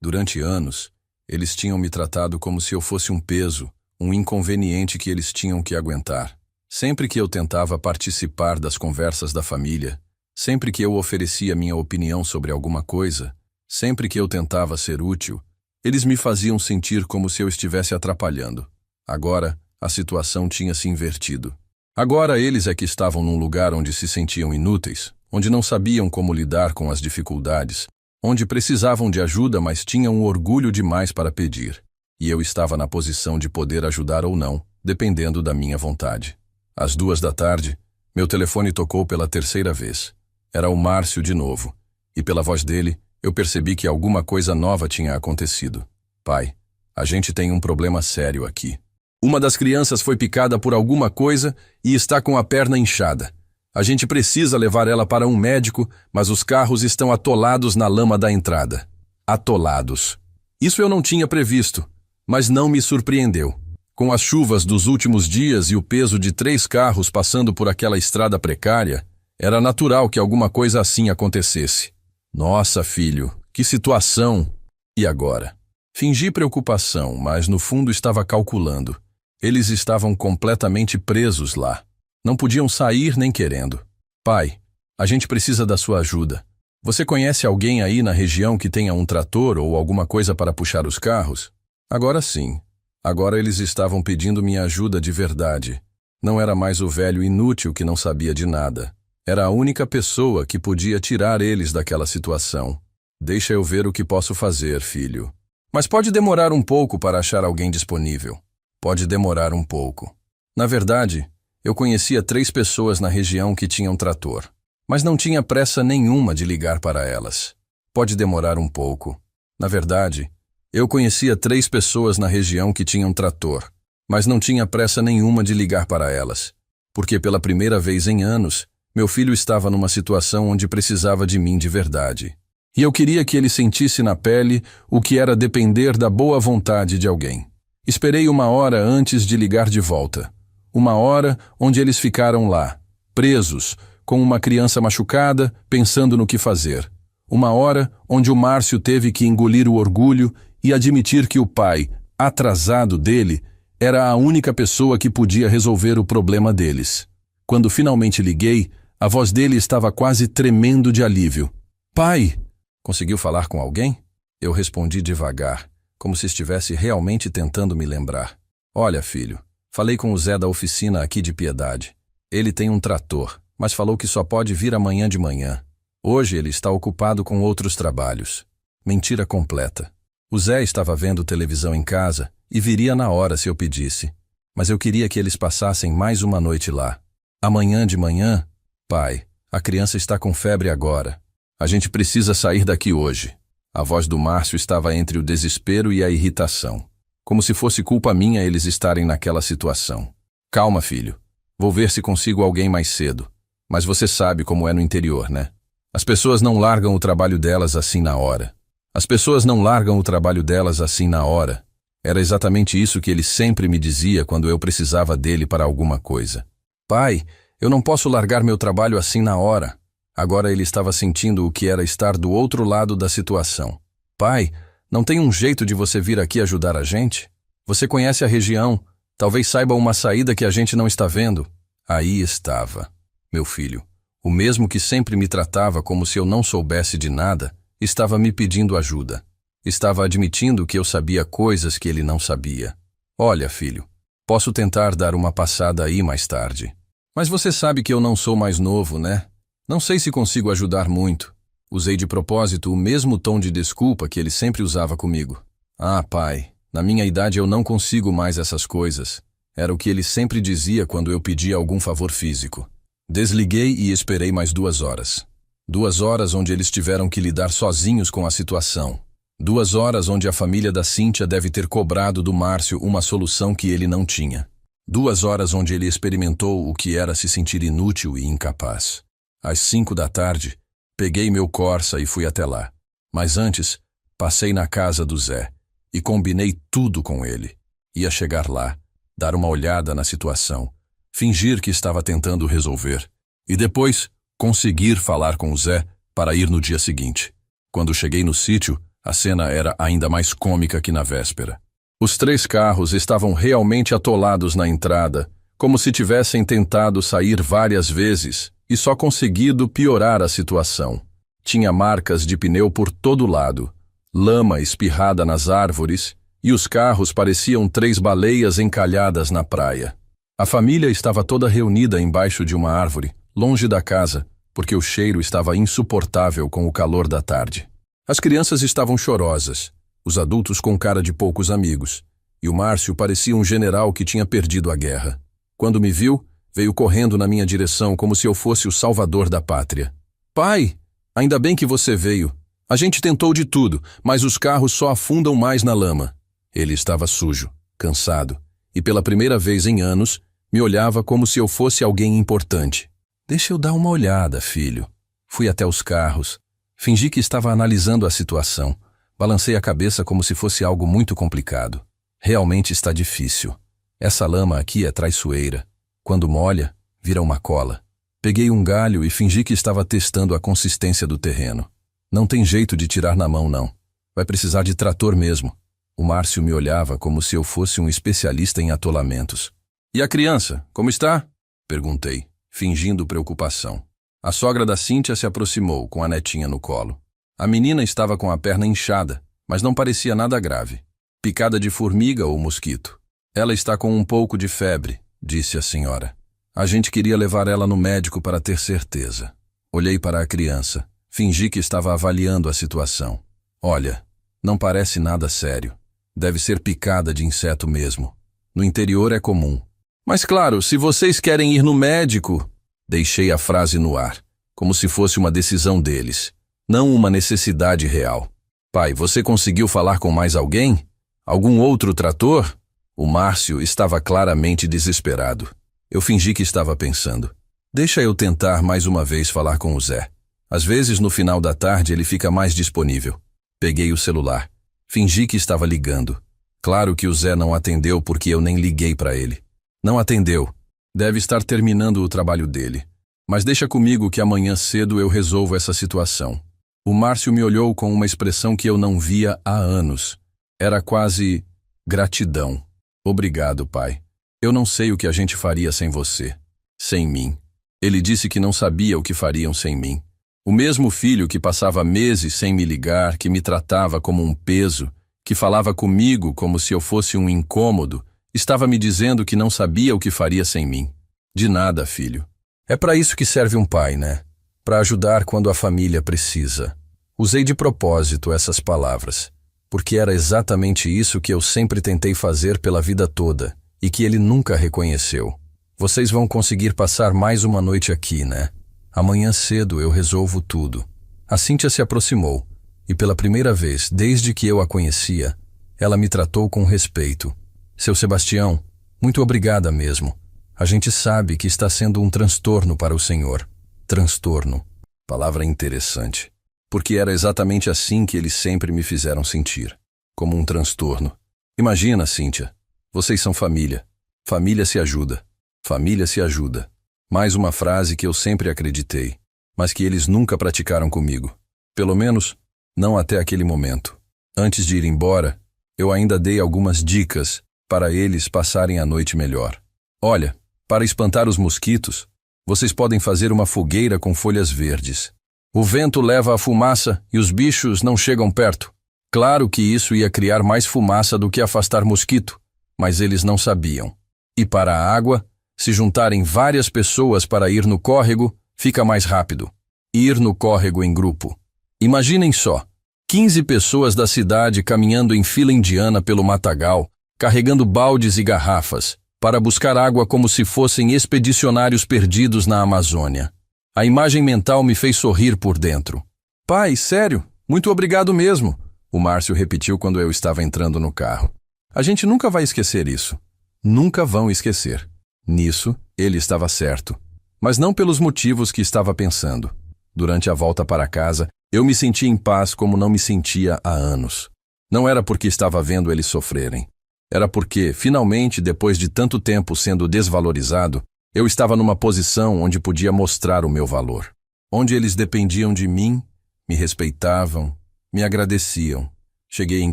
S1: Durante anos, eles tinham me tratado como se eu fosse um peso, um inconveniente que eles tinham que aguentar. Sempre que eu tentava participar das conversas da família, sempre que eu oferecia minha opinião sobre alguma coisa, sempre que eu tentava ser útil, eles me faziam sentir como se eu estivesse atrapalhando. Agora, a situação tinha se invertido. Agora eles é que estavam num lugar onde se sentiam inúteis, onde não sabiam como lidar com as dificuldades, onde precisavam de ajuda, mas tinham orgulho demais para pedir. E eu estava na posição de poder ajudar ou não, dependendo da minha vontade. Às 2 da tarde, meu telefone tocou pela 3ª vez. Era o Márcio de novo. E pela voz dele, eu percebi que alguma coisa nova tinha acontecido. Pai, a gente tem um problema sério aqui. Uma das crianças foi picada por alguma coisa e está com a perna inchada. A gente precisa levar ela para um médico, mas os carros estão atolados na lama da entrada. Atolados. Isso eu não tinha previsto, mas não me surpreendeu. Com as chuvas dos últimos dias e o peso de 3 carros passando por aquela estrada precária, era natural que alguma coisa assim acontecesse. Nossa, filho, que situação! E agora? Fingi preocupação, mas no fundo estava calculando. Eles estavam completamente presos lá. Não podiam sair nem querendo. Pai, a gente precisa da sua ajuda. Você conhece alguém aí na região que tenha um trator ou alguma coisa para puxar os carros? Agora sim. Agora eles estavam pedindo minha ajuda de verdade. Não era mais o velho inútil que não sabia de nada. Era a única pessoa que podia tirar eles daquela situação. Deixa eu ver o que posso fazer, filho. Mas pode demorar um pouco para achar alguém disponível. Pode demorar um pouco. Na verdade, eu conhecia 3 pessoas na região que tinham trator, mas não tinha pressa nenhuma de ligar para elas. Pode demorar um pouco. Na verdade, eu conhecia 3 pessoas na região que tinham trator, mas não tinha pressa nenhuma de ligar para elas, porque pela primeira vez em anos, meu filho estava numa situação onde precisava de mim de verdade. E eu queria que ele sentisse na pele o que era depender da boa vontade de alguém. Esperei 1 hora antes de ligar de volta. 1 hora onde eles ficaram lá, presos, com uma criança machucada, pensando no que fazer. 1 hora onde o Márcio teve que engolir o orgulho e admitir que o pai, atrasado dele, era a única pessoa que podia resolver o problema deles. Quando finalmente liguei, a voz dele estava quase tremendo de alívio. Pai! Conseguiu falar com alguém? Eu respondi devagar, como se estivesse realmente tentando me lembrar. Olha, filho, falei com o Zé da oficina aqui de Piedade. Ele tem um trator, mas falou que só pode vir amanhã de manhã. Hoje ele está ocupado com outros trabalhos. Mentira completa. O Zé estava vendo televisão em casa e viria na hora se eu pedisse. Mas eu queria que eles passassem mais uma noite lá. Amanhã de manhã? Pai, a criança está com febre agora. A gente precisa sair daqui hoje. A voz do Márcio estava entre o desespero e a irritação. Como se fosse culpa minha eles estarem naquela situação. Calma, filho. Vou ver se consigo alguém mais cedo. Mas você sabe como é no interior, né? As pessoas não largam o trabalho delas assim na hora. As pessoas não largam o trabalho delas assim na hora. Era exatamente isso que ele sempre me dizia quando eu precisava dele para alguma coisa. Pai, eu não posso largar meu trabalho assim na hora. Agora ele estava sentindo o que era estar do outro lado da situação. Pai, não tem um jeito de você vir aqui ajudar a gente? Você conhece a região, talvez saiba uma saída que a gente não está vendo. Aí estava, meu filho, o mesmo que sempre me tratava como se eu não soubesse de nada, estava me pedindo ajuda. Estava admitindo que eu sabia coisas que ele não sabia. Olha, filho, posso tentar dar uma passada aí mais tarde. Mas você sabe que eu não sou mais novo, né? Não sei se consigo ajudar muito. Usei de propósito o mesmo tom de desculpa que ele sempre usava comigo. Ah, pai, na minha idade eu não consigo mais essas coisas. Era o que ele sempre dizia quando eu pedia algum favor físico. Desliguei e esperei mais 2 horas. 2 horas onde eles tiveram que lidar sozinhos com a situação. 2 horas onde a família da Cíntia deve ter cobrado do Márcio uma solução que ele não tinha. 2 horas onde ele experimentou o que era se sentir inútil e incapaz. Às 5 da tarde, peguei meu Corsa e fui até lá. Mas antes, passei na casa do Zé e combinei tudo com ele. Ia chegar lá, dar uma olhada na situação, fingir que estava tentando resolver e depois conseguir falar com o Zé para ir no dia seguinte. Quando cheguei no sítio, a cena era ainda mais cômica que na véspera. Os 3 carros estavam realmente atolados na entrada, como se tivessem tentado sair várias vezes e só conseguido piorar a situação. Tinha marcas de pneu por todo lado, lama espirrada nas árvores e os carros pareciam 3 baleias encalhadas na praia. A família estava toda reunida embaixo de uma árvore, longe da casa, porque o cheiro estava insuportável com o calor da tarde. As crianças estavam chorosas, os adultos com cara de poucos amigos, e o Márcio parecia um general que tinha perdido a guerra. Quando me viu, veio correndo na minha direção como se eu fosse o salvador da pátria. Pai, ainda bem que você veio. A gente tentou de tudo, mas os carros só afundam mais na lama. Ele estava sujo, cansado, e pela primeira vez em anos, me olhava como se eu fosse alguém importante. Deixa eu dar uma olhada, filho. Fui até os carros. Fingi que estava analisando a situação. Balancei a cabeça como se fosse algo muito complicado. Realmente está difícil. Essa lama aqui é traiçoeira. Quando molha, vira uma cola. Peguei um galho e fingi que estava testando a consistência do terreno. Não tem jeito de tirar na mão, não. Vai precisar de trator mesmo. O Márcio me olhava como se eu fosse um especialista em atolamentos. E a criança, como está? Perguntei, fingindo preocupação. A sogra da Cíntia se aproximou, com a netinha no colo. A menina estava com a perna inchada, mas não parecia nada grave. Picada de formiga ou mosquito. Ela está com um pouco de febre, disse a senhora. A gente queria levar ela no médico para ter certeza. Olhei para a criança. Fingi que estava avaliando a situação. Olha, não parece nada sério. Deve ser picada de inseto mesmo. No interior é comum. Mas claro, se vocês querem ir no médico... Deixei a frase no ar, como se fosse uma decisão deles, não uma necessidade real. Pai, você conseguiu falar com mais alguém? Algum outro trator? O Márcio estava claramente desesperado. Eu fingi que estava pensando. Deixa eu tentar mais uma vez falar com o Zé. Às vezes, no final da tarde, ele fica mais disponível. Peguei o celular. Fingi que estava ligando. Claro que o Zé não atendeu porque eu nem liguei para ele. Não atendeu. Deve estar terminando o trabalho dele. Mas deixa comigo que amanhã cedo eu resolvo essa situação. O Márcio me olhou com uma expressão que eu não via há anos. Era quase gratidão. Obrigado, pai. Eu não sei o que a gente faria sem você. Sem mim. Ele disse que não sabia o que fariam sem mim. O mesmo filho que passava meses sem me ligar, que me tratava como um peso, que falava comigo como se eu fosse um incômodo, estava me dizendo que não sabia o que faria sem mim. De nada, filho. É para isso que serve um pai, né? Para ajudar quando a família precisa. Usei de propósito essas palavras, porque era exatamente isso que eu sempre tentei fazer pela vida toda e que ele nunca reconheceu. Vocês vão conseguir passar mais uma noite aqui, né? Amanhã cedo eu resolvo tudo. A Cíntia se aproximou e pela primeira vez, desde que eu a conhecia, ela me tratou com respeito. Seu Sebastião, muito obrigada mesmo. A gente sabe que está sendo um transtorno para o senhor. Transtorno. Palavra interessante. Porque era exatamente assim que eles sempre me fizeram sentir. Como um transtorno. Imagina, Cíntia. Vocês são família. Família se ajuda. Família se ajuda. Mais uma frase que eu sempre acreditei, mas que eles nunca praticaram comigo. Pelo menos, não até aquele momento. Antes de ir embora, eu ainda dei algumas dicas para eles passarem a noite melhor. Olha, para espantar os mosquitos, vocês podem fazer uma fogueira com folhas verdes. O vento leva a fumaça e os bichos não chegam perto. Claro que isso ia criar mais fumaça do que afastar mosquito, mas eles não sabiam. E para a água, se juntarem várias pessoas para ir no córrego, fica mais rápido. Ir no córrego em grupo. Imaginem só, 15 pessoas da cidade caminhando em fila indiana pelo matagal, carregando baldes e garrafas, para buscar água como se fossem expedicionários perdidos na Amazônia. A imagem mental me fez sorrir por dentro. Pai, sério, muito obrigado mesmo. O Márcio repetiu quando eu estava entrando no carro. A gente nunca vai esquecer isso. Nunca vão esquecer. Nisso, ele estava certo. Mas não pelos motivos que estava pensando. Durante a volta para casa, eu me senti em paz como não me sentia há anos. Não era porque estava vendo eles sofrerem. Era porque, finalmente, depois de tanto tempo sendo desvalorizado, eu estava numa posição onde podia mostrar o meu valor. Onde eles dependiam de mim, me respeitavam, me agradeciam. Cheguei em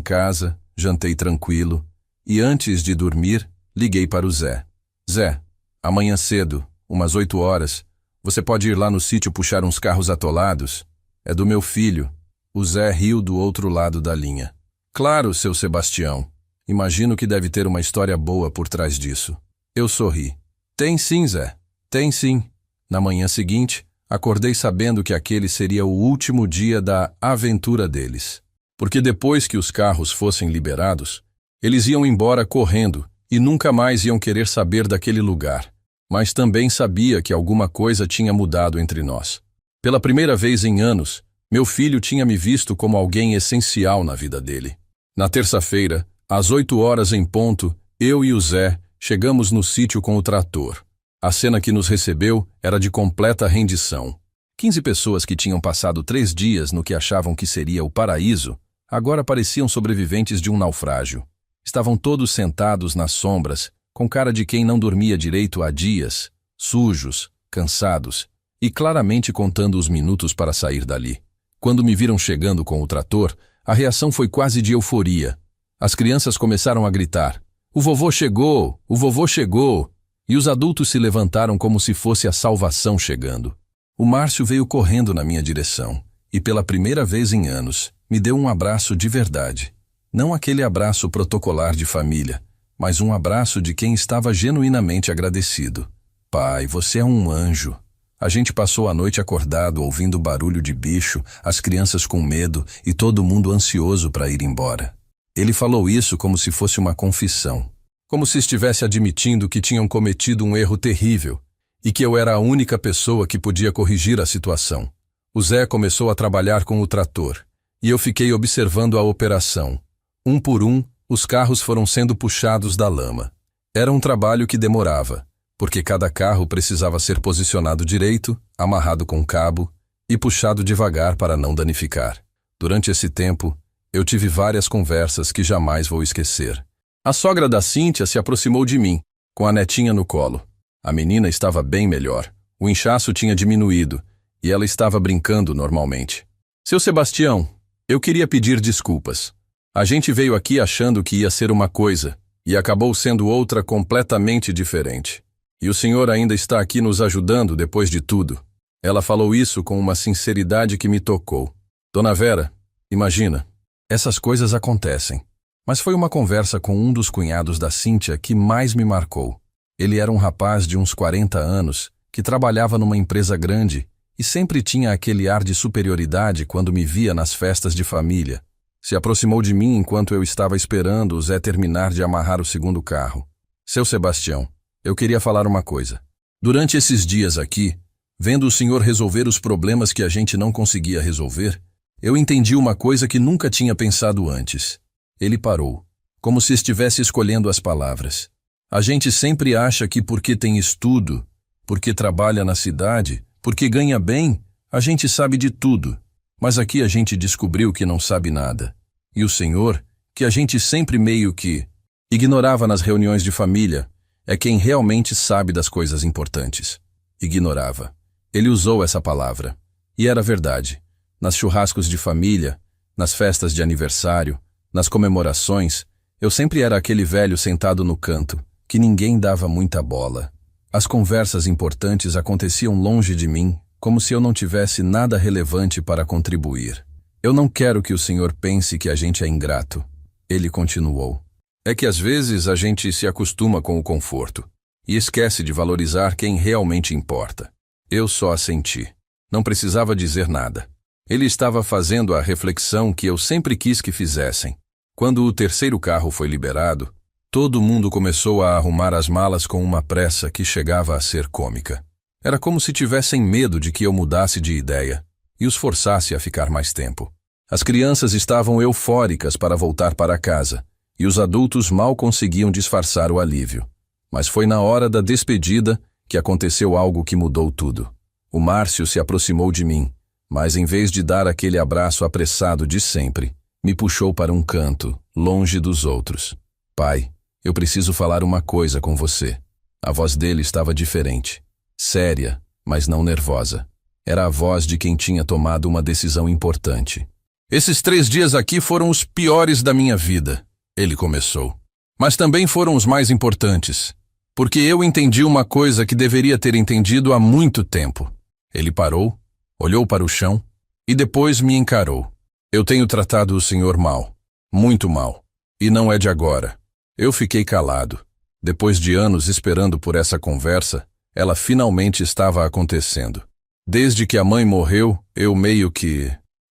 S1: casa, jantei tranquilo, e antes de dormir, liguei para o Zé. Zé, amanhã cedo, umas 8 horas, você pode ir lá no sítio puxar uns carros atolados? É do meu filho. O Zé riu do outro lado da linha. Claro, seu Sebastião. Imagino que deve ter uma história boa por trás disso. Eu sorri. Tem sim, Zé. Tem sim. Na manhã seguinte, acordei sabendo que aquele seria o último dia da aventura deles. Porque depois que os carros fossem liberados, eles iam embora correndo e nunca mais iam querer saber daquele lugar. Mas também sabia que alguma coisa tinha mudado entre nós. Pela primeira vez em anos, meu filho tinha me visto como alguém essencial na vida dele. Na terça-feira, às 8 horas em ponto, eu e o Zé chegamos no sítio com o trator. A cena que nos recebeu era de completa rendição. 15 pessoas que tinham passado 3 dias no que achavam que seria o paraíso, agora pareciam sobreviventes de um naufrágio. Estavam todos sentados nas sombras, com cara de quem não dormia direito há dias, sujos, cansados, e claramente contando os minutos para sair dali. Quando me viram chegando com o trator, a reação foi quase de euforia. As crianças começaram a gritar: "O vovô chegou! O vovô chegou!" E os adultos se levantaram como se fosse a salvação chegando. O Márcio veio correndo na minha direção, e pela primeira vez em anos, me deu um abraço de verdade. Não aquele abraço protocolar de família, mas um abraço de quem estava genuinamente agradecido. "Pai, você é um anjo." A gente passou a noite acordado, ouvindo barulho de bicho, as crianças com medo e todo mundo ansioso para ir embora. Ele falou isso como se fosse uma confissão, como se estivesse admitindo que tinham cometido um erro terrível e que eu era a única pessoa que podia corrigir a situação. O Zé começou a trabalhar com o trator e eu fiquei observando a operação. Um por um, os carros foram sendo puxados da lama. Era um trabalho que demorava, porque cada carro precisava ser posicionado direito, amarrado com cabo e puxado devagar para não danificar. Durante esse tempo, eu tive várias conversas que jamais vou esquecer. A sogra da Cíntia se aproximou de mim, com a netinha no colo. A menina estava bem melhor, o inchaço tinha diminuído e ela estava brincando normalmente. "Seu Sebastião, eu queria pedir desculpas. A gente veio aqui achando que ia ser uma coisa e acabou sendo outra completamente diferente. E o senhor ainda está aqui nos ajudando depois de tudo." Ela falou isso com uma sinceridade que me tocou. "Dona Vera, imagina, essas coisas acontecem." Mas foi uma conversa com um dos cunhados da Cíntia que mais me marcou. Ele era um rapaz de uns 40 anos, que trabalhava numa empresa grande e sempre tinha aquele ar de superioridade quando me via nas festas de família. Se aproximou de mim enquanto eu estava esperando o Zé terminar de amarrar o segundo carro. "Seu Sebastião, eu queria falar uma coisa. Durante esses dias aqui, vendo o senhor resolver os problemas que a gente não conseguia resolver, eu entendi uma coisa que nunca tinha pensado antes." Ele parou, como se estivesse escolhendo as palavras. "A gente sempre acha que porque tem estudo, porque trabalha na cidade, porque ganha bem, a gente sabe de tudo. Mas aqui a gente descobriu que não sabe nada. E o senhor, que a gente sempre meio que ignorava nas reuniões de família, é quem realmente sabe das coisas importantes." Ignorava. Ele usou essa palavra. E era verdade. Nas churrascos de família, nas festas de aniversário, nas comemorações, eu sempre era aquele velho sentado no canto, que ninguém dava muita bola. As conversas importantes aconteciam longe de mim, como se eu não tivesse nada relevante para contribuir. "Eu não quero que o senhor pense que a gente é ingrato." Ele continuou. "É que às vezes a gente se acostuma com o conforto e esquece de valorizar quem realmente importa." Eu só assenti. Não precisava dizer nada. Ele estava fazendo a reflexão que eu sempre quis que fizessem. Quando o terceiro carro foi liberado, todo mundo começou a arrumar as malas com uma pressa que chegava a ser cômica. Era como se tivessem medo de que eu mudasse de ideia e os forçasse a ficar mais tempo. As crianças estavam eufóricas para voltar para casa, e os adultos mal conseguiam disfarçar o alívio. Mas foi na hora da despedida que aconteceu algo que mudou tudo. O Márcio se aproximou de mim, mas em vez de dar aquele abraço apressado de sempre, me puxou para um canto, longe dos outros. Pai, eu preciso falar uma coisa com você. A voz dele estava diferente, séria, mas não nervosa. Era a voz de quem tinha tomado uma decisão importante. Esses 3 dias aqui foram os piores da minha vida, ele começou. Mas também foram os mais importantes, porque eu entendi uma coisa que deveria ter entendido há muito tempo. Ele parou, olhou para o chão e depois me encarou. Eu tenho tratado o senhor mal, muito mal, e não é de agora. Eu fiquei calado. Depois de anos esperando por essa conversa, ela finalmente estava acontecendo. Desde que a mãe morreu, eu meio que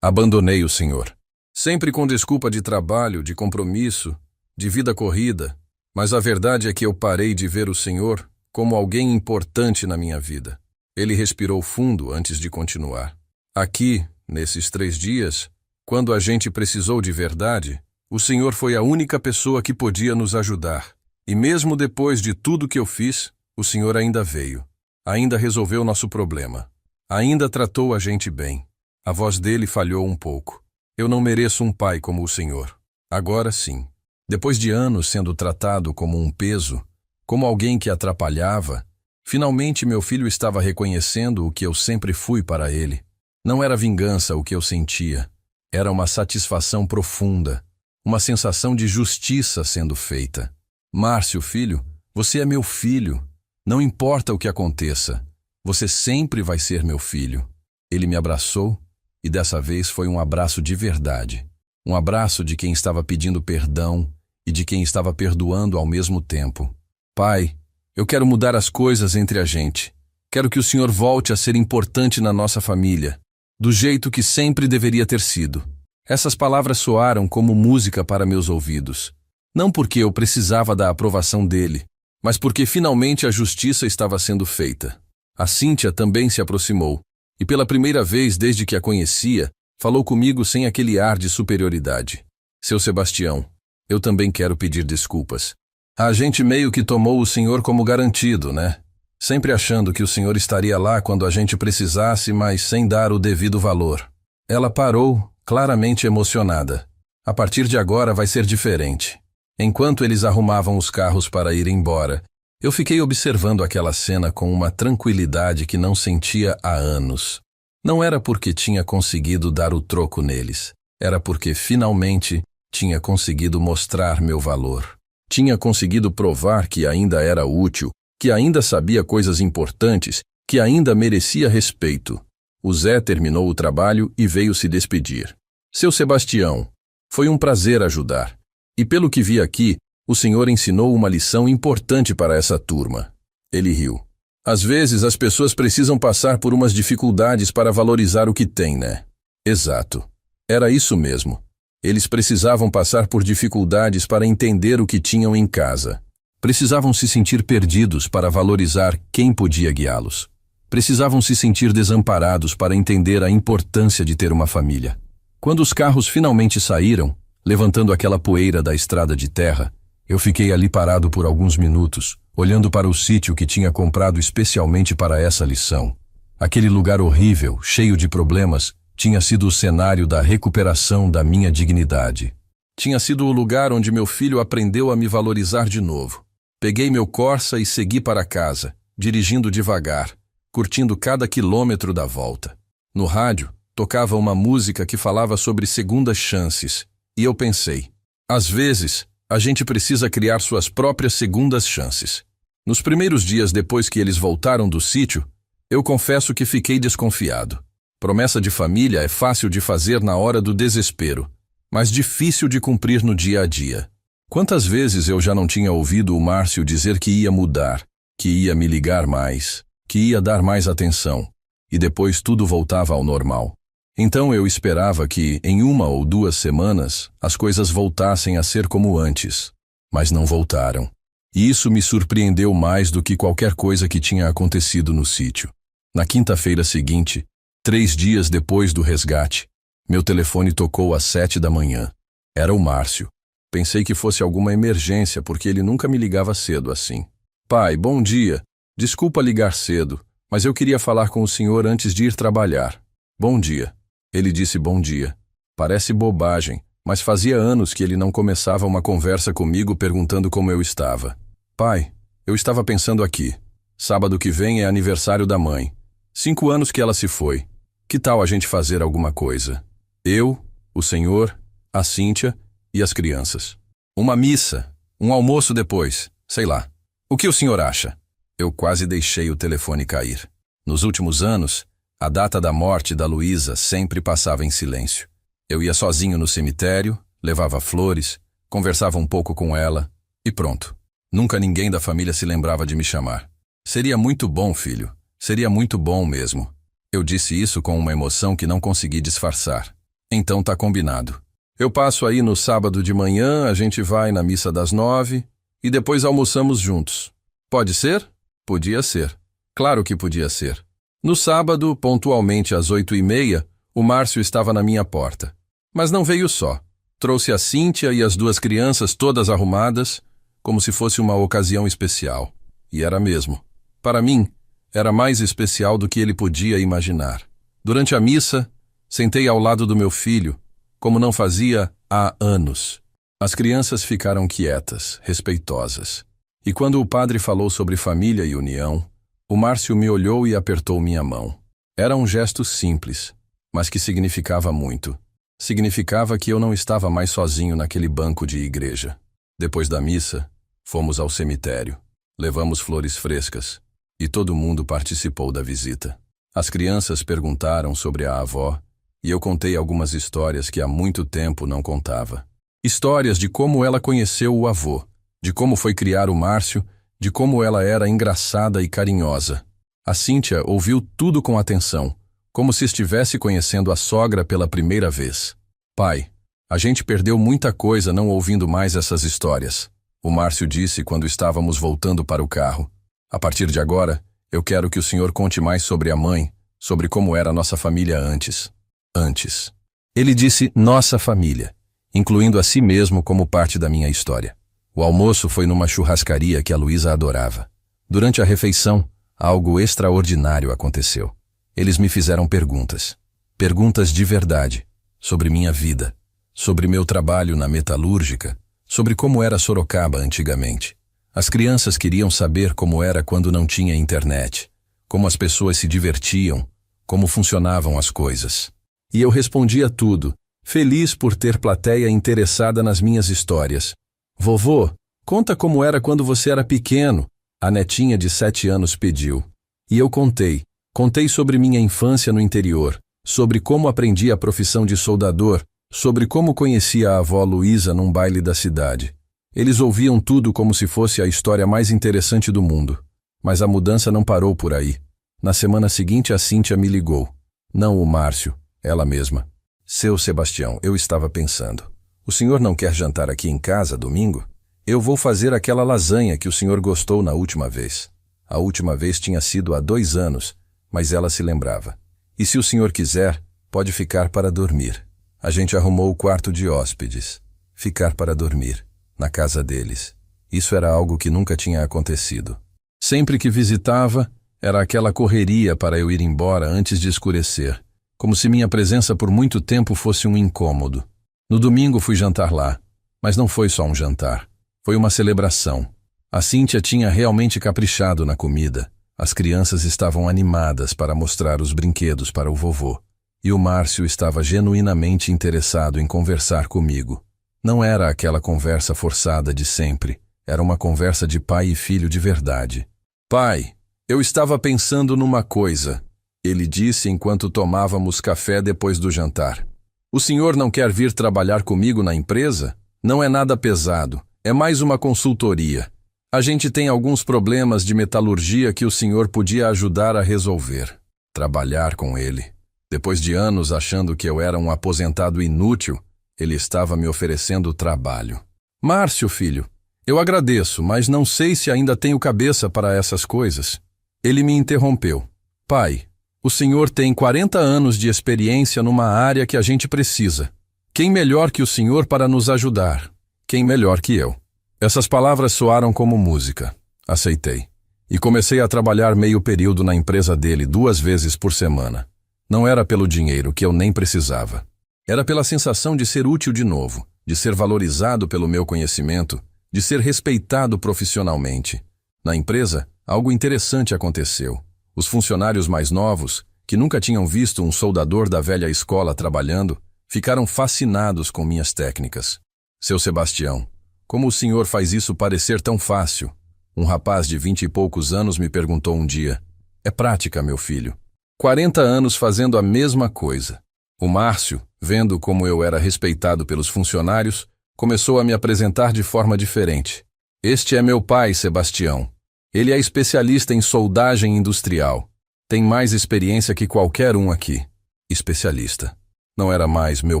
S1: abandonei o senhor. Sempre com desculpa de trabalho, de compromisso, de vida corrida, mas a verdade é que eu parei de ver o senhor como alguém importante na minha vida. Ele respirou fundo antes de continuar. Aqui, nesses 3 dias, quando a gente precisou de verdade, o senhor foi a única pessoa que podia nos ajudar. E mesmo depois de tudo que eu fiz, o senhor ainda veio. Ainda resolveu nosso problema. Ainda tratou a gente bem. A voz dele falhou um pouco. Eu não mereço um pai como o senhor. Agora sim. Depois de anos sendo tratado como um peso, como alguém que atrapalhava, finalmente meu filho estava reconhecendo o que eu sempre fui para ele. Não era vingança o que eu sentia. Era uma satisfação profunda, uma sensação de justiça sendo feita. Márcio, filho, você é meu filho. Não importa o que aconteça, você sempre vai ser meu filho. Ele me abraçou e dessa vez foi um abraço de verdade. Um abraço de quem estava pedindo perdão e de quem estava perdoando ao mesmo tempo. Pai, eu quero mudar as coisas entre a gente. Quero que o senhor volte a ser importante na nossa família, do jeito que sempre deveria ter sido. Essas palavras soaram como música para meus ouvidos. Não porque eu precisava da aprovação dele, mas porque finalmente a justiça estava sendo feita. A Cíntia também se aproximou, e pela primeira vez desde que a conhecia, falou comigo sem aquele ar de superioridade. Seu Sebastião, eu também quero pedir desculpas. A gente meio que tomou o senhor como garantido, né? Sempre achando que o senhor estaria lá quando a gente precisasse, mas sem dar o devido valor. Ela parou, claramente emocionada. A partir de agora vai ser diferente. Enquanto eles arrumavam os carros para ir embora, eu fiquei observando aquela cena com uma tranquilidade que não sentia há anos. Não era porque tinha conseguido dar o troco neles. Era porque, finalmente, tinha conseguido mostrar meu valor. Tinha conseguido provar que ainda era útil, que ainda sabia coisas importantes, que ainda merecia respeito. O Zé terminou o trabalho e veio se despedir. Seu Sebastião, foi um prazer ajudar. E pelo que vi aqui, o senhor ensinou uma lição importante para essa turma. Ele riu. Às vezes as pessoas precisam passar por umas dificuldades para valorizar o que têm, né? Exato. Era isso mesmo. Eles precisavam passar por dificuldades para entender o que tinham em casa. Precisavam se sentir perdidos para valorizar quem podia guiá-los. Precisavam se sentir desamparados para entender a importância de ter uma família. Quando os carros finalmente saíram, levantando aquela poeira da estrada de terra, eu fiquei ali parado por alguns minutos, olhando para o sítio que tinha comprado especialmente para essa lição. Aquele lugar horrível, cheio de problemas, tinha sido o cenário da recuperação da minha dignidade. Tinha sido o lugar onde meu filho aprendeu a me valorizar de novo. Peguei meu Corsa e segui para casa, dirigindo devagar, curtindo cada quilômetro da volta. No rádio, tocava uma música que falava sobre segundas chances, e eu pensei, às vezes, a gente precisa criar suas próprias segundas chances. Nos primeiros dias depois que eles voltaram do sítio, eu confesso que fiquei desconfiado. Promessa de família é fácil de fazer na hora do desespero, mas difícil de cumprir no dia a dia. Quantas vezes eu já não tinha ouvido o Márcio dizer que ia mudar, que ia me ligar mais, que ia dar mais atenção, e depois tudo voltava ao normal. Então eu esperava que, em 1 ou 2 semanas, as coisas voltassem a ser como antes, mas não voltaram. E isso me surpreendeu mais do que qualquer coisa que tinha acontecido no sítio. Na quinta-feira seguinte, 3 dias depois do resgate, Meu telefone tocou às 7 da manhã. Era o Márcio. Pensei que fosse alguma emergência, porque ele nunca me ligava cedo assim. Pai, bom dia. Desculpa ligar cedo, mas eu queria falar com o senhor antes de ir trabalhar. Bom dia. Ele disse bom dia. Parece bobagem, mas fazia anos que ele não começava uma conversa comigo perguntando como eu estava. Pai, eu estava pensando aqui. Sábado que vem é aniversário da mãe. 5 anos que ela se foi. Que tal a gente fazer alguma coisa? Eu, o senhor, a Cíntia e as crianças. Uma missa, um almoço depois, sei lá. O que o senhor acha? Eu quase deixei o telefone cair. Nos últimos anos, a data da morte da Luísa sempre passava em silêncio. Eu ia sozinho no cemitério, levava flores, conversava um pouco com ela e pronto. Nunca ninguém da família se lembrava de me chamar. Seria muito bom, filho. Seria muito bom mesmo. Eu disse isso com uma emoção que não consegui disfarçar. Então tá combinado. Eu passo aí no sábado de manhã, a gente vai na missa das 9 e depois almoçamos juntos. Pode ser? Podia ser. Claro que podia ser. No sábado, pontualmente às 8h30, o Márcio estava na minha porta. Mas não veio só. Trouxe a Cíntia e as 2 crianças todas arrumadas, como se fosse uma ocasião especial. E era mesmo. Para mim, era mais especial do que ele podia imaginar. Durante a missa, sentei ao lado do meu filho, como não fazia há anos. As crianças ficaram quietas, respeitosas. E quando o padre falou sobre família e união, o Márcio me olhou e apertou minha mão. Era um gesto simples, mas que significava muito. Significava que eu não estava mais sozinho naquele banco de igreja. Depois da missa, fomos ao cemitério. Levamos flores frescas e todo mundo participou da visita. As crianças perguntaram sobre a avó e eu contei algumas histórias que há muito tempo não contava. Histórias de como ela conheceu o avô, de como foi criar o Márcio, de como ela era engraçada e carinhosa. A Cíntia ouviu tudo com atenção, como se estivesse conhecendo a sogra pela primeira vez. Pai, a gente perdeu muita coisa não ouvindo mais essas histórias. O Márcio disse quando estávamos voltando para o carro. A partir de agora, eu quero que o senhor conte mais sobre a mãe, sobre como era a nossa família antes. Antes. Ele disse nossa família, incluindo a si mesmo como parte da minha história. O almoço foi numa churrascaria que a Luísa adorava. Durante a refeição, algo extraordinário aconteceu. Eles me fizeram perguntas. Perguntas de verdade. Sobre minha vida. Sobre meu trabalho na metalúrgica. Sobre como era Sorocaba antigamente. As crianças queriam saber como era quando não tinha internet. Como as pessoas se divertiam. Como funcionavam as coisas. E eu respondia tudo, feliz por ter plateia interessada nas minhas histórias. Vovô, conta como era quando você era pequeno, a netinha de 7 anos pediu. E eu contei. Contei sobre minha infância no interior, sobre como aprendi a profissão de soldador, sobre como conheci a avó Luísa num baile da cidade. Eles ouviam tudo como se fosse a história mais interessante do mundo. Mas a mudança não parou por aí. Na semana seguinte a Cíntia me ligou. Não o Márcio, ela mesma. Seu Sebastião, eu estava pensando. O senhor não quer jantar aqui em casa domingo? Eu vou fazer aquela lasanha que o senhor gostou na última vez. A última vez tinha sido há 2 anos, mas ela se lembrava. E se o senhor quiser, pode ficar para dormir. A gente arrumou o quarto de hóspedes. Ficar para dormir, na casa deles. Isso era algo que nunca tinha acontecido. Sempre que visitava, era aquela correria para eu ir embora antes de escurecer, como se minha presença por muito tempo fosse um incômodo. No domingo fui jantar lá, mas não foi só um jantar. Foi uma celebração. A Cíntia tinha realmente caprichado na comida. As crianças estavam animadas para mostrar os brinquedos para o vovô. E o Márcio estava genuinamente interessado em conversar comigo. Não era aquela conversa forçada de sempre. Era uma conversa de pai e filho de verdade. Pai, eu estava pensando numa coisa, ele disse enquanto tomávamos café depois do jantar. O senhor não quer vir trabalhar comigo na empresa? Não é nada pesado, é mais uma consultoria. A gente tem alguns problemas de metalurgia que o senhor podia ajudar a resolver. Trabalhar com ele. Depois de anos achando que eu era um aposentado inútil, ele estava me oferecendo trabalho. Márcio, filho, eu agradeço, mas não sei se ainda tenho cabeça para essas coisas. Ele me interrompeu. Pai, O senhor tem 40 anos de experiência numa área que a gente precisa. Quem melhor que o senhor para nos ajudar? Quem melhor que eu? Essas palavras soaram como música. Aceitei. E comecei a trabalhar meio período na empresa dele 2 vezes por semana. Não era pelo dinheiro, que eu nem precisava. Era pela sensação de ser útil de novo, de ser valorizado pelo meu conhecimento, de ser respeitado profissionalmente. Na empresa, algo interessante aconteceu. Os funcionários mais novos, que nunca tinham visto um soldador da velha escola trabalhando, ficaram fascinados com minhas técnicas. Seu Sebastião, como o senhor faz isso parecer tão fácil? Um rapaz de 20 e poucos anos me perguntou um dia. É prática, meu filho. 40 anos fazendo a mesma coisa. O Márcio, vendo como eu era respeitado pelos funcionários, começou a me apresentar de forma diferente. Este é meu pai, Sebastião. Ele é especialista em soldagem industrial. Tem mais experiência que qualquer um aqui. Especialista. Não era mais meu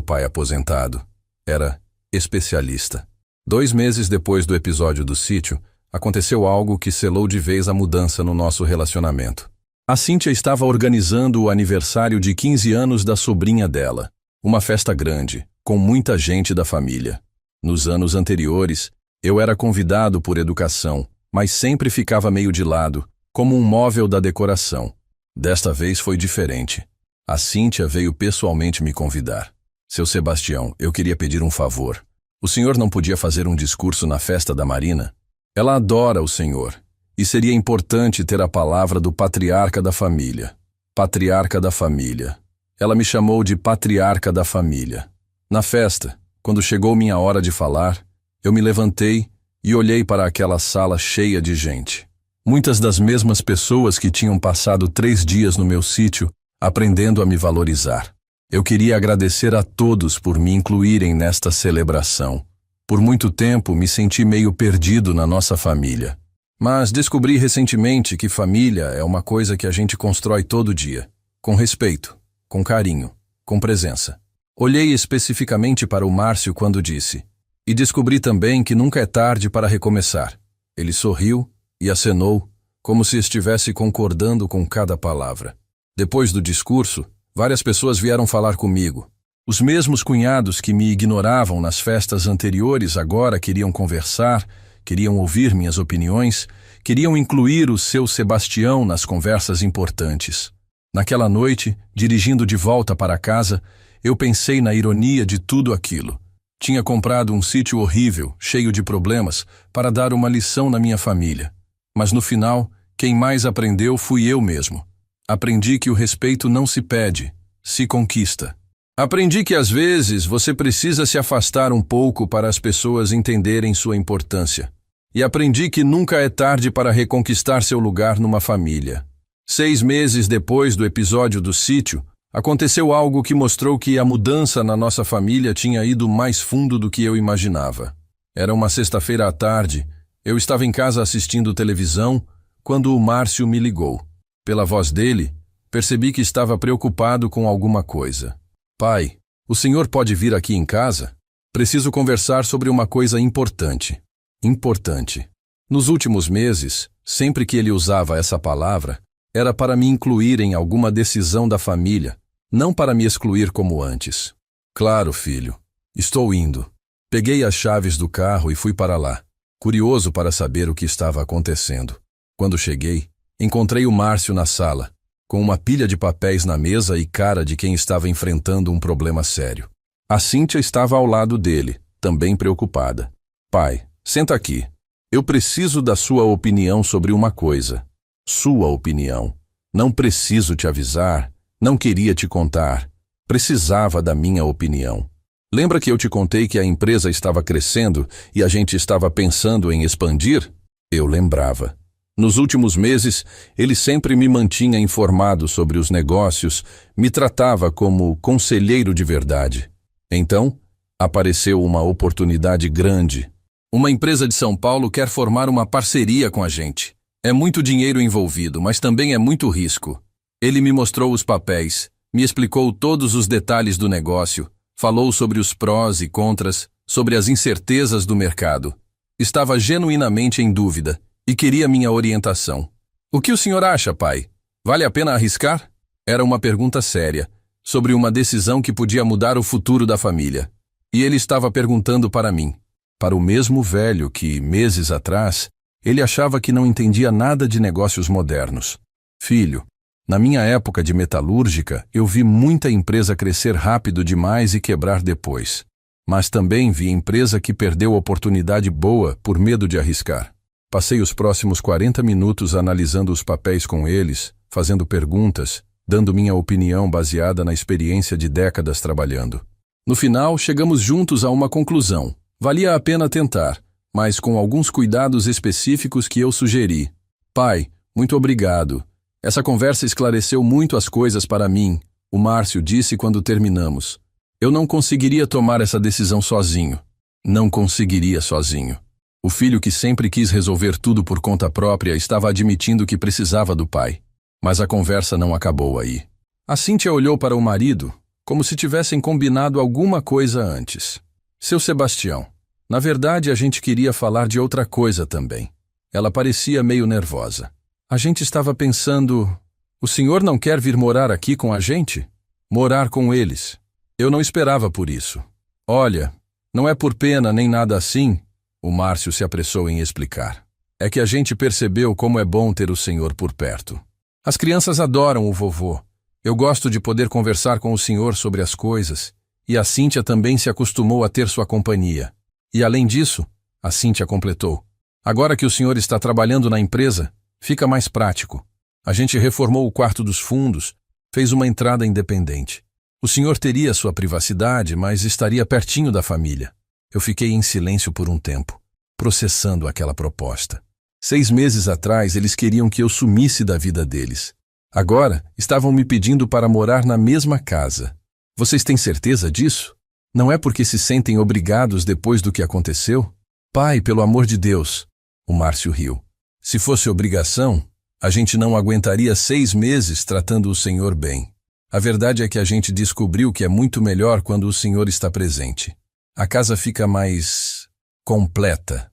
S1: pai aposentado. Era especialista. 2 meses depois do episódio do sítio, aconteceu algo que selou de vez a mudança no nosso relacionamento. A Cíntia estava organizando o aniversário de 15 anos da sobrinha dela. Uma festa grande, com muita gente da família. Nos anos anteriores, eu era convidado por educação, mas sempre ficava meio de lado, como um móvel da decoração. Desta vez foi diferente. A Cíntia veio pessoalmente me convidar. Seu Sebastião, eu queria pedir um favor. O senhor não podia fazer um discurso na festa da Marina? Ela adora o senhor, e seria importante ter a palavra do patriarca da família. Patriarca da família. Ela me chamou de patriarca da família. Na festa, quando chegou minha hora de falar, eu me levantei e olhei para aquela sala cheia de gente. Muitas das mesmas pessoas que tinham passado 3 dias no meu sítio, aprendendo a me valorizar. Eu queria agradecer a todos por me incluírem nesta celebração. Por muito tempo me senti meio perdido na nossa família. Mas descobri recentemente que família é uma coisa que a gente constrói todo dia. Com respeito, com carinho, com presença. Olhei especificamente para o Márcio quando disse. E descobri também que nunca é tarde para recomeçar. Ele sorriu e acenou, como se estivesse concordando com cada palavra. Depois do discurso, várias pessoas vieram falar comigo. Os mesmos cunhados que me ignoravam nas festas anteriores agora queriam conversar, queriam ouvir minhas opiniões, queriam incluir o seu Sebastião nas conversas importantes. Naquela noite, dirigindo de volta para casa, eu pensei na ironia de tudo aquilo. Tinha comprado um sítio horrível, cheio de problemas, para dar uma lição na minha família. Mas no final, quem mais aprendeu fui eu mesmo. Aprendi que o respeito não se pede, se conquista. Aprendi que às vezes você precisa se afastar um pouco para as pessoas entenderem sua importância. E aprendi que nunca é tarde para reconquistar seu lugar numa família. 6 meses depois do episódio do sítio, aconteceu algo que mostrou que a mudança na nossa família tinha ido mais fundo do que eu imaginava. Era uma sexta-feira à tarde, eu estava em casa assistindo televisão, quando o Márcio me ligou. Pela voz dele, percebi que estava preocupado com alguma coisa. Pai, o senhor pode vir aqui em casa? Preciso conversar sobre uma coisa importante. Importante. Nos últimos meses, sempre que ele usava essa palavra, era para me incluir em alguma decisão da família, não para me excluir como antes. Claro, filho. Estou indo. Peguei as chaves do carro e fui para lá, curioso para saber o que estava acontecendo. Quando cheguei, encontrei o Márcio na sala, com uma pilha de papéis na mesa e cara de quem estava enfrentando um problema sério. A Cíntia estava ao lado dele, também preocupada. Pai, senta aqui. Eu preciso da sua opinião sobre uma coisa. Sua opinião. Não preciso te avisar, não queria te contar. Precisava da minha opinião. Lembra que eu te contei que a empresa estava crescendo e a gente estava pensando em expandir? Eu lembrava. Nos últimos meses, ele sempre me mantinha informado sobre os negócios, me tratava como conselheiro de verdade. Então, apareceu uma oportunidade grande. Uma empresa de São Paulo quer formar uma parceria com a gente. É muito dinheiro envolvido, mas também é muito risco. Ele me mostrou os papéis, me explicou todos os detalhes do negócio, falou sobre os prós e contras, sobre as incertezas do mercado. Estava genuinamente em dúvida e queria minha orientação. O que o senhor acha, pai? Vale a pena arriscar? Era uma pergunta séria, sobre uma decisão que podia mudar o futuro da família. E ele estava perguntando para mim, para o mesmo velho que, meses atrás, ele achava que não entendia nada de negócios modernos. Filho, na minha época de metalúrgica, eu vi muita empresa crescer rápido demais e quebrar depois. Mas também vi empresa que perdeu oportunidade boa por medo de arriscar. Passei os próximos 40 minutos analisando os papéis com eles, fazendo perguntas, dando minha opinião baseada na experiência de décadas trabalhando. No final, chegamos juntos a uma conclusão. Valia a pena tentar, mas com alguns cuidados específicos que eu sugeri. Pai, muito obrigado. Essa conversa esclareceu muito as coisas para mim, o Márcio disse quando terminamos. Eu não conseguiria tomar essa decisão sozinho. Não conseguiria sozinho. O filho que sempre quis resolver tudo por conta própria estava admitindo que precisava do pai. Mas a conversa não acabou aí. A Cíntia olhou para o marido, como se tivessem combinado alguma coisa antes. Seu Sebastião, na verdade a gente queria falar de outra coisa também. Ela parecia meio nervosa. A gente estava pensando, o senhor não quer vir morar aqui com a gente? Morar com eles. Eu não esperava por isso. Olha, não é por pena nem nada assim, o Márcio se apressou em explicar. É que a gente percebeu como é bom ter o senhor por perto. As crianças adoram o vovô. Eu gosto de poder conversar com o senhor sobre as coisas, e a Cíntia também se acostumou a ter sua companhia. E além disso, a Cíntia completou, agora que o senhor está trabalhando na empresa, fica mais prático. A gente reformou o quarto dos fundos, fez uma entrada independente. O senhor teria sua privacidade, mas estaria pertinho da família. Eu fiquei em silêncio por um tempo, processando aquela proposta. 6 meses atrás, eles queriam que eu sumisse da vida deles. Agora, estavam me pedindo para morar na mesma casa. Vocês têm certeza disso? Não é porque se sentem obrigados depois do que aconteceu? Pai, pelo amor de Deus. O Márcio riu. Se fosse obrigação, a gente não aguentaria 6 meses tratando o senhor bem. A verdade é que a gente descobriu que é muito melhor quando o senhor está presente. A casa fica mais completa.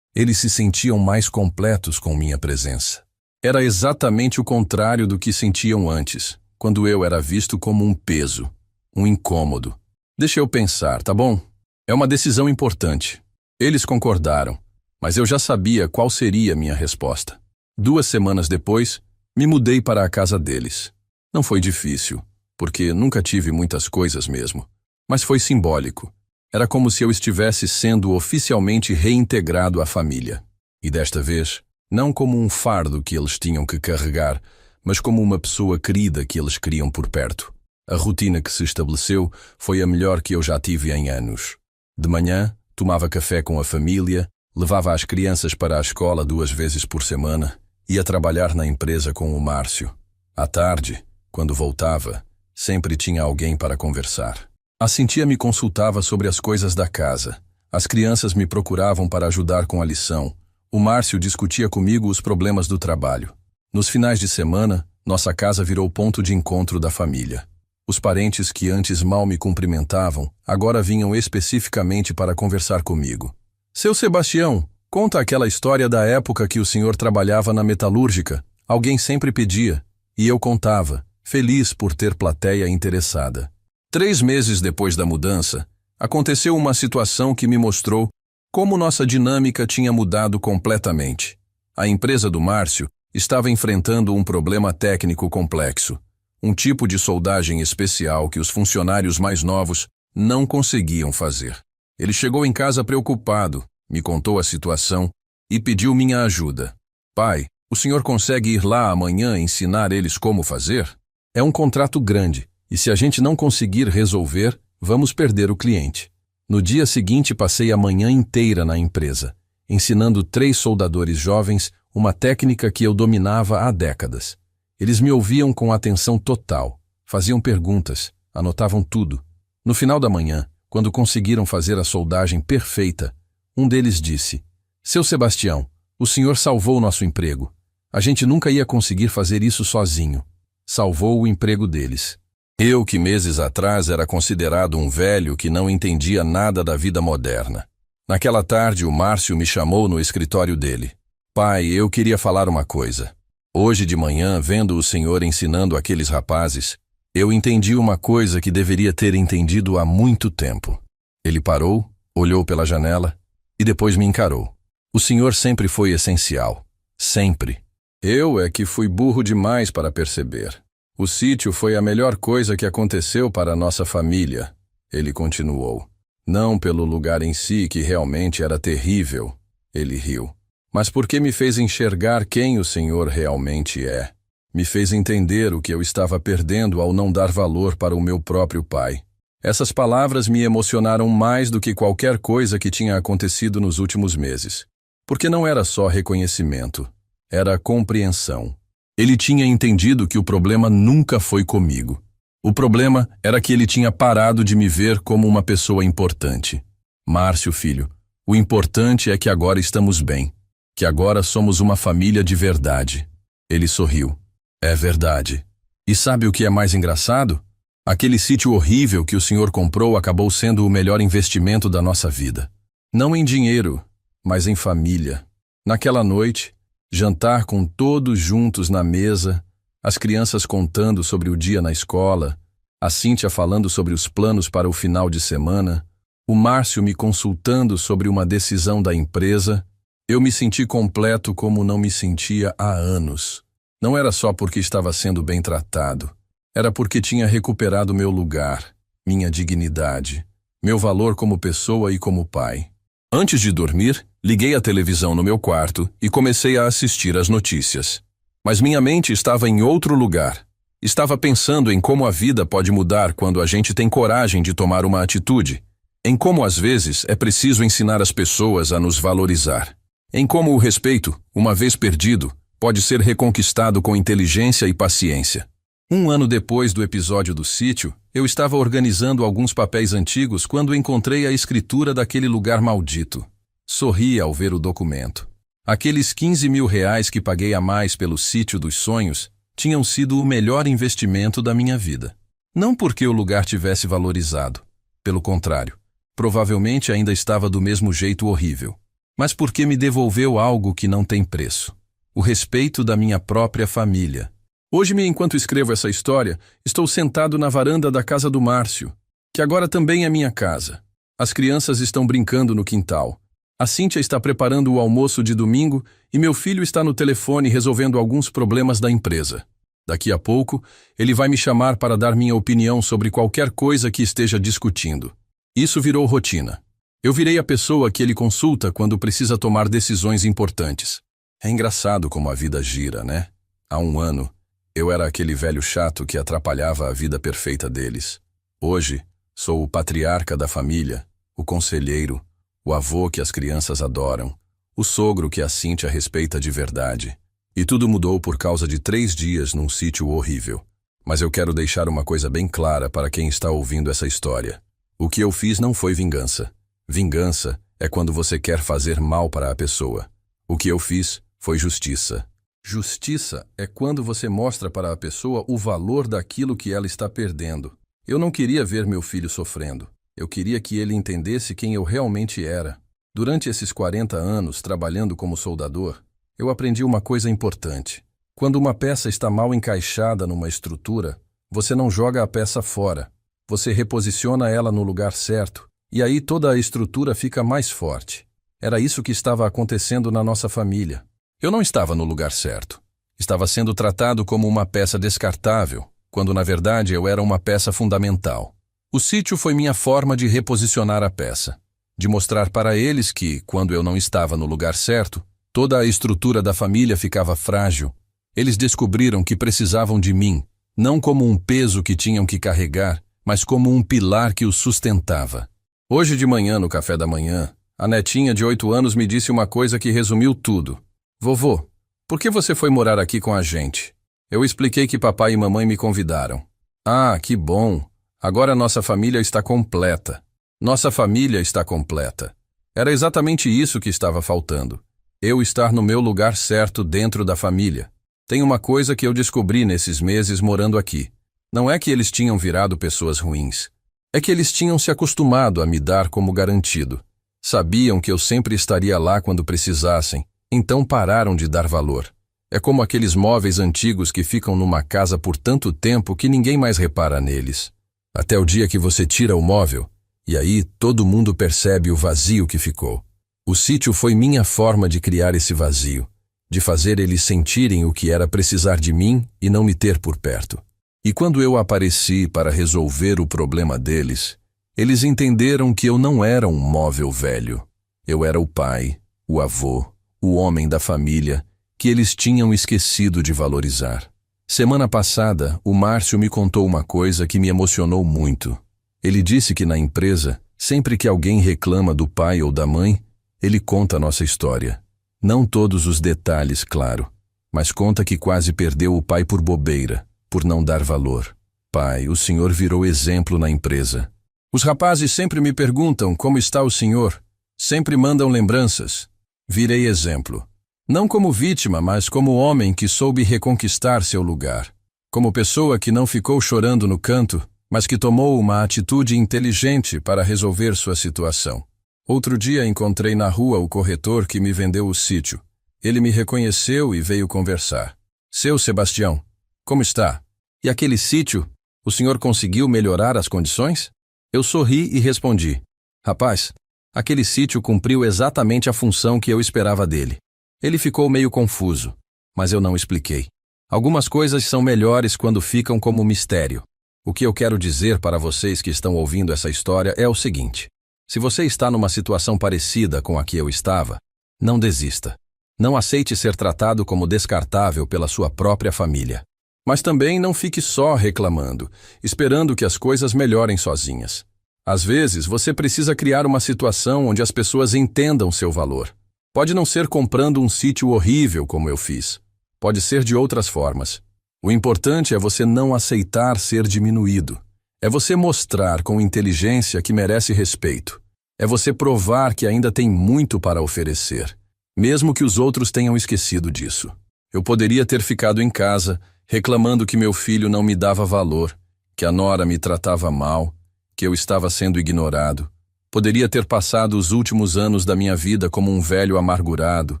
S1: Eles se sentiam mais completos com minha presença. Era exatamente o contrário do que sentiam antes, quando eu era visto como um peso, um incômodo. Deixa eu pensar, tá bom? É uma decisão importante. Eles concordaram, mas eu já sabia qual seria minha resposta. 2 semanas depois, me mudei para a casa deles. Não foi difícil, porque nunca tive muitas coisas mesmo, mas foi simbólico. Era como se eu estivesse sendo oficialmente reintegrado à família. E desta vez, não como um fardo que eles tinham que carregar, mas como uma pessoa querida que eles queriam por perto. A rotina que se estabeleceu foi a melhor que eu já tive em anos. De manhã, tomava café com a família, levava as crianças para a escola 2 vezes por semana, ia trabalhar na empresa com o Márcio. À tarde, quando voltava, sempre tinha alguém para conversar. A Cíntia me consultava sobre as coisas da casa. As crianças me procuravam para ajudar com a lição. O Márcio discutia comigo os problemas do trabalho. Nos finais de semana, nossa casa virou ponto de encontro da família. Os parentes que antes mal me cumprimentavam, agora vinham especificamente para conversar comigo. Seu Sebastião, conta aquela história da época que o senhor trabalhava na metalúrgica. Alguém sempre pedia, e eu contava, feliz por ter plateia interessada. 3 meses depois da mudança, aconteceu uma situação que me mostrou como nossa dinâmica tinha mudado completamente. A empresa do Márcio estava enfrentando um problema técnico complexo, um tipo de soldagem especial que os funcionários mais novos não conseguiam fazer. Ele chegou em casa preocupado, me contou a situação e pediu minha ajuda. Pai, o senhor consegue ir lá amanhã e ensinar eles como fazer? É um contrato grande, e se a gente não conseguir resolver, vamos perder o cliente. No dia seguinte passei a manhã inteira na empresa, ensinando 3 soldadores jovens uma técnica que eu dominava há décadas. Eles me ouviam com atenção total, faziam perguntas, anotavam tudo. No final da manhã, quando conseguiram fazer a soldagem perfeita, um deles disse, Seu Sebastião, o senhor salvou nosso emprego. A gente nunca ia conseguir fazer isso sozinho. Salvou o emprego deles. Eu, que meses atrás era considerado um velho que não entendia nada da vida moderna. Naquela tarde, o Márcio me chamou no escritório dele. Pai, eu queria falar uma coisa. Hoje de manhã, vendo o senhor ensinando aqueles rapazes, eu entendi uma coisa que deveria ter entendido há muito tempo. Ele parou, olhou pela janela e depois me encarou. O senhor sempre foi essencial. Sempre. Eu é que fui burro demais para perceber. O sítio foi a melhor coisa que aconteceu para a nossa família, ele continuou. Não pelo lugar em si, que realmente era terrível, ele riu, mas porque me fez enxergar quem o senhor realmente é. Me fez entender o que eu estava perdendo ao não dar valor para o meu próprio pai. Essas palavras me emocionaram mais do que qualquer coisa que tinha acontecido nos últimos meses. Porque não era só reconhecimento, era compreensão. Ele tinha entendido que o problema nunca foi comigo. O problema era que ele tinha parado de me ver como uma pessoa importante. Márcio, filho, o importante é que agora estamos bem, que agora somos uma família de verdade. Ele sorriu. É verdade. E sabe o que é mais engraçado? Aquele sítio horrível que o senhor comprou acabou sendo o melhor investimento da nossa vida. Não em dinheiro, mas em família. Naquela noite, jantar com todos juntos na mesa, as crianças contando sobre o dia na escola, a Cíntia falando sobre os planos para o final de semana, o Márcio me consultando sobre uma decisão da empresa, eu me senti completo como não me sentia há anos. Não era só porque estava sendo bem tratado, era porque tinha recuperado meu lugar, minha dignidade, meu valor como pessoa e como pai. Antes de dormir, liguei a televisão no meu quarto e comecei a assistir às notícias. Mas minha mente estava em outro lugar. Estava pensando em como a vida pode mudar quando a gente tem coragem de tomar uma atitude. Em como às vezes é preciso ensinar as pessoas a nos valorizar. Em como o respeito, uma vez perdido, pode ser reconquistado com inteligência e paciência. 1 ano depois do episódio do sítio, eu estava organizando alguns papéis antigos quando encontrei a escritura daquele lugar maldito. Sorri ao ver o documento. Aqueles 15 mil reais que paguei a mais pelo sítio dos sonhos tinham sido o melhor investimento da minha vida. Não porque o lugar tivesse valorizado. Pelo contrário, provavelmente ainda estava do mesmo jeito horrível. Mas porque me devolveu algo que não tem preço. O respeito da minha própria família. Hoje, enquanto escrevo essa história, estou sentado na varanda da casa do Márcio, que agora também é minha casa. As crianças estão brincando no quintal. A Cíntia está preparando o almoço de domingo e meu filho está no telefone resolvendo alguns problemas da empresa. Daqui a pouco, ele vai me chamar para dar minha opinião sobre qualquer coisa que esteja discutindo. Isso virou rotina. Eu virei a pessoa que ele consulta quando precisa tomar decisões importantes. É engraçado como a vida gira, né? Há 1 ano, eu era aquele velho chato que atrapalhava a vida perfeita deles. Hoje, sou o patriarca da família, o conselheiro, o avô que as crianças adoram, o sogro que a Cíntia respeita de verdade. E tudo mudou por causa de 3 dias num sítio horrível. Mas eu quero deixar uma coisa bem clara para quem está ouvindo essa história. O que eu fiz não foi vingança. Vingança é quando você quer fazer mal para a pessoa. O que eu fiz foi justiça. Justiça é quando você mostra para a pessoa o valor daquilo que ela está perdendo. Eu não queria ver meu filho sofrendo. Eu queria que ele entendesse quem eu realmente era. Durante esses 40 anos trabalhando como soldador, eu aprendi uma coisa importante. Quando uma peça está mal encaixada numa estrutura, você não joga a peça fora. Você reposiciona ela no lugar certo, e aí toda a estrutura fica mais forte. Era isso que estava acontecendo na nossa família. Eu não estava no lugar certo. Estava sendo tratado como uma peça descartável, quando na verdade eu era uma peça fundamental. O sítio foi minha forma de reposicionar a peça, de mostrar para eles que, quando eu não estava no lugar certo, toda a estrutura da família ficava frágil. Eles descobriram que precisavam de mim, não como um peso que tinham que carregar, mas como um pilar que os sustentava. Hoje de manhã, no café da manhã, a netinha de 8 anos me disse uma coisa que resumiu tudo. Vovô, por que você foi morar aqui com a gente? Eu expliquei que papai e mamãe me convidaram. Ah, que bom! Agora nossa família está completa. Nossa família está completa. Era exatamente isso que estava faltando. Eu estar no meu lugar certo dentro da família. Tem uma coisa que eu descobri nesses meses morando aqui. Não é que eles tinham virado pessoas ruins. É que eles tinham se acostumado a me dar como garantido. Sabiam que eu sempre estaria lá quando precisassem. Então pararam de dar valor. É como aqueles móveis antigos que ficam numa casa por tanto tempo que ninguém mais repara neles. Até o dia que você tira o móvel, e aí todo mundo percebe o vazio que ficou. O sítio foi minha forma de criar esse vazio, de fazer eles sentirem o que era precisar de mim e não me ter por perto. E quando eu apareci para resolver o problema deles, eles entenderam que eu não era um móvel velho. Eu era o pai, o avô, o homem da família, que eles tinham esquecido de valorizar. Semana passada, o Márcio me contou uma coisa que me emocionou muito. Ele disse que na empresa, sempre que alguém reclama do pai ou da mãe, ele conta a nossa história. Não todos os detalhes, claro, mas conta que quase perdeu o pai por bobeira, por não dar valor. Pai, o senhor virou exemplo na empresa. Os rapazes sempre me perguntam como está o senhor, sempre mandam lembranças. Virei exemplo. Não como vítima, mas como homem que soube reconquistar seu lugar. Como pessoa que não ficou chorando no canto, mas que tomou uma atitude inteligente para resolver sua situação. Outro dia encontrei na rua o corretor que me vendeu o sítio. Ele me reconheceu e veio conversar. Seu Sebastião, como está? E aquele sítio, o senhor conseguiu melhorar as condições? Eu sorri e respondi. Rapaz, aquele sítio cumpriu exatamente a função que eu esperava dele. Ele ficou meio confuso, mas eu não expliquei. Algumas coisas são melhores quando ficam como mistério. O que eu quero dizer para vocês que estão ouvindo essa história é o seguinte. Se você está numa situação parecida com a que eu estava, não desista. Não aceite ser tratado como descartável pela sua própria família. Mas também não fique só reclamando, esperando que as coisas melhorem sozinhas. Às vezes, você precisa criar uma situação onde as pessoas entendam seu valor. Pode não ser comprando um sítio horrível como eu fiz. Pode ser de outras formas. O importante é você não aceitar ser diminuído. É você mostrar com inteligência que merece respeito. É você provar que ainda tem muito para oferecer, mesmo que os outros tenham esquecido disso. Eu poderia ter ficado em casa, reclamando que meu filho não me dava valor, que a nora me tratava mal, que eu estava sendo ignorado. Poderia ter passado os últimos anos da minha vida como um velho amargurado,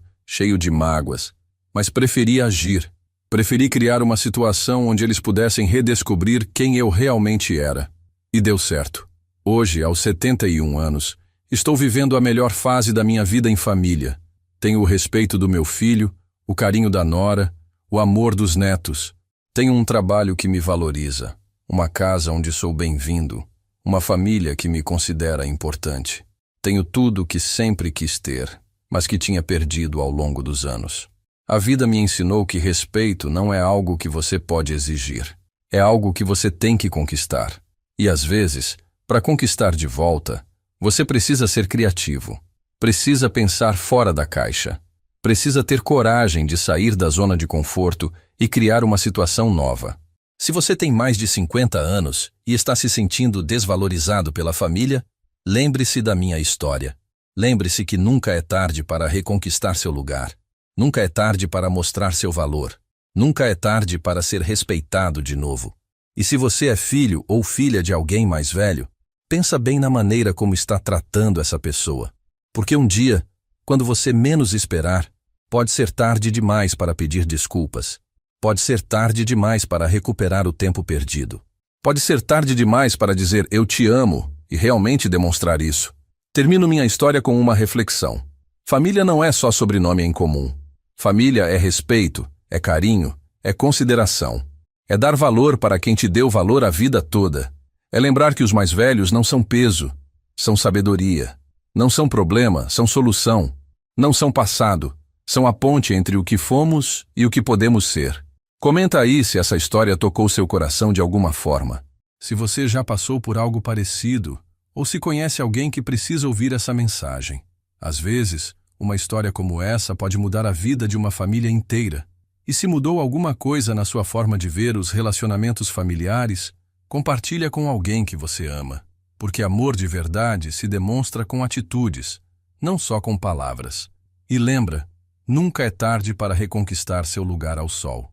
S1: cheio de mágoas, mas preferi agir. Preferi criar uma situação onde eles pudessem redescobrir quem eu realmente era. E deu certo. Hoje, aos 71 anos, estou vivendo a melhor fase da minha vida em família. Tenho o respeito do meu filho, o carinho da nora, o amor dos netos. Tenho um trabalho que me valoriza, uma casa onde sou bem-vindo, uma família que me considera importante. Tenho tudo o que sempre quis ter, mas que tinha perdido ao longo dos anos. A vida me ensinou que respeito não é algo que você pode exigir. É algo que você tem que conquistar. E às vezes, para conquistar de volta, você precisa ser criativo. Precisa pensar fora da caixa. Precisa ter coragem de sair da zona de conforto e criar uma situação nova. Se você tem mais de 50 anos e está se sentindo desvalorizado pela família, lembre-se da minha história. Lembre-se que nunca é tarde para reconquistar seu lugar. Nunca é tarde para mostrar seu valor. Nunca é tarde para ser respeitado de novo. E se você é filho ou filha de alguém mais velho, pensa bem na maneira como está tratando essa pessoa. Porque um dia, quando você menos esperar, pode ser tarde demais para pedir desculpas. Pode ser tarde demais para recuperar o tempo perdido. Pode ser tarde demais para dizer eu te amo e realmente demonstrar isso. Termino minha história com uma reflexão. Família não é só sobrenome em comum. Família é respeito, é carinho, é consideração. É dar valor para quem te deu valor a vida toda. É lembrar que os mais velhos não são peso, são sabedoria. Não são problema, são solução. Não são passado, são a ponte entre o que fomos e o que podemos ser. Comenta aí se essa história tocou seu coração de alguma forma. Se você já passou por algo parecido, ou se conhece alguém que precisa ouvir essa mensagem. Às vezes, uma história como essa pode mudar a vida de uma família inteira. E se mudou alguma coisa na sua forma de ver os relacionamentos familiares, compartilha com alguém que você ama. Porque amor de verdade se demonstra com atitudes, não só com palavras. E lembra, nunca é tarde para reconquistar seu lugar ao sol.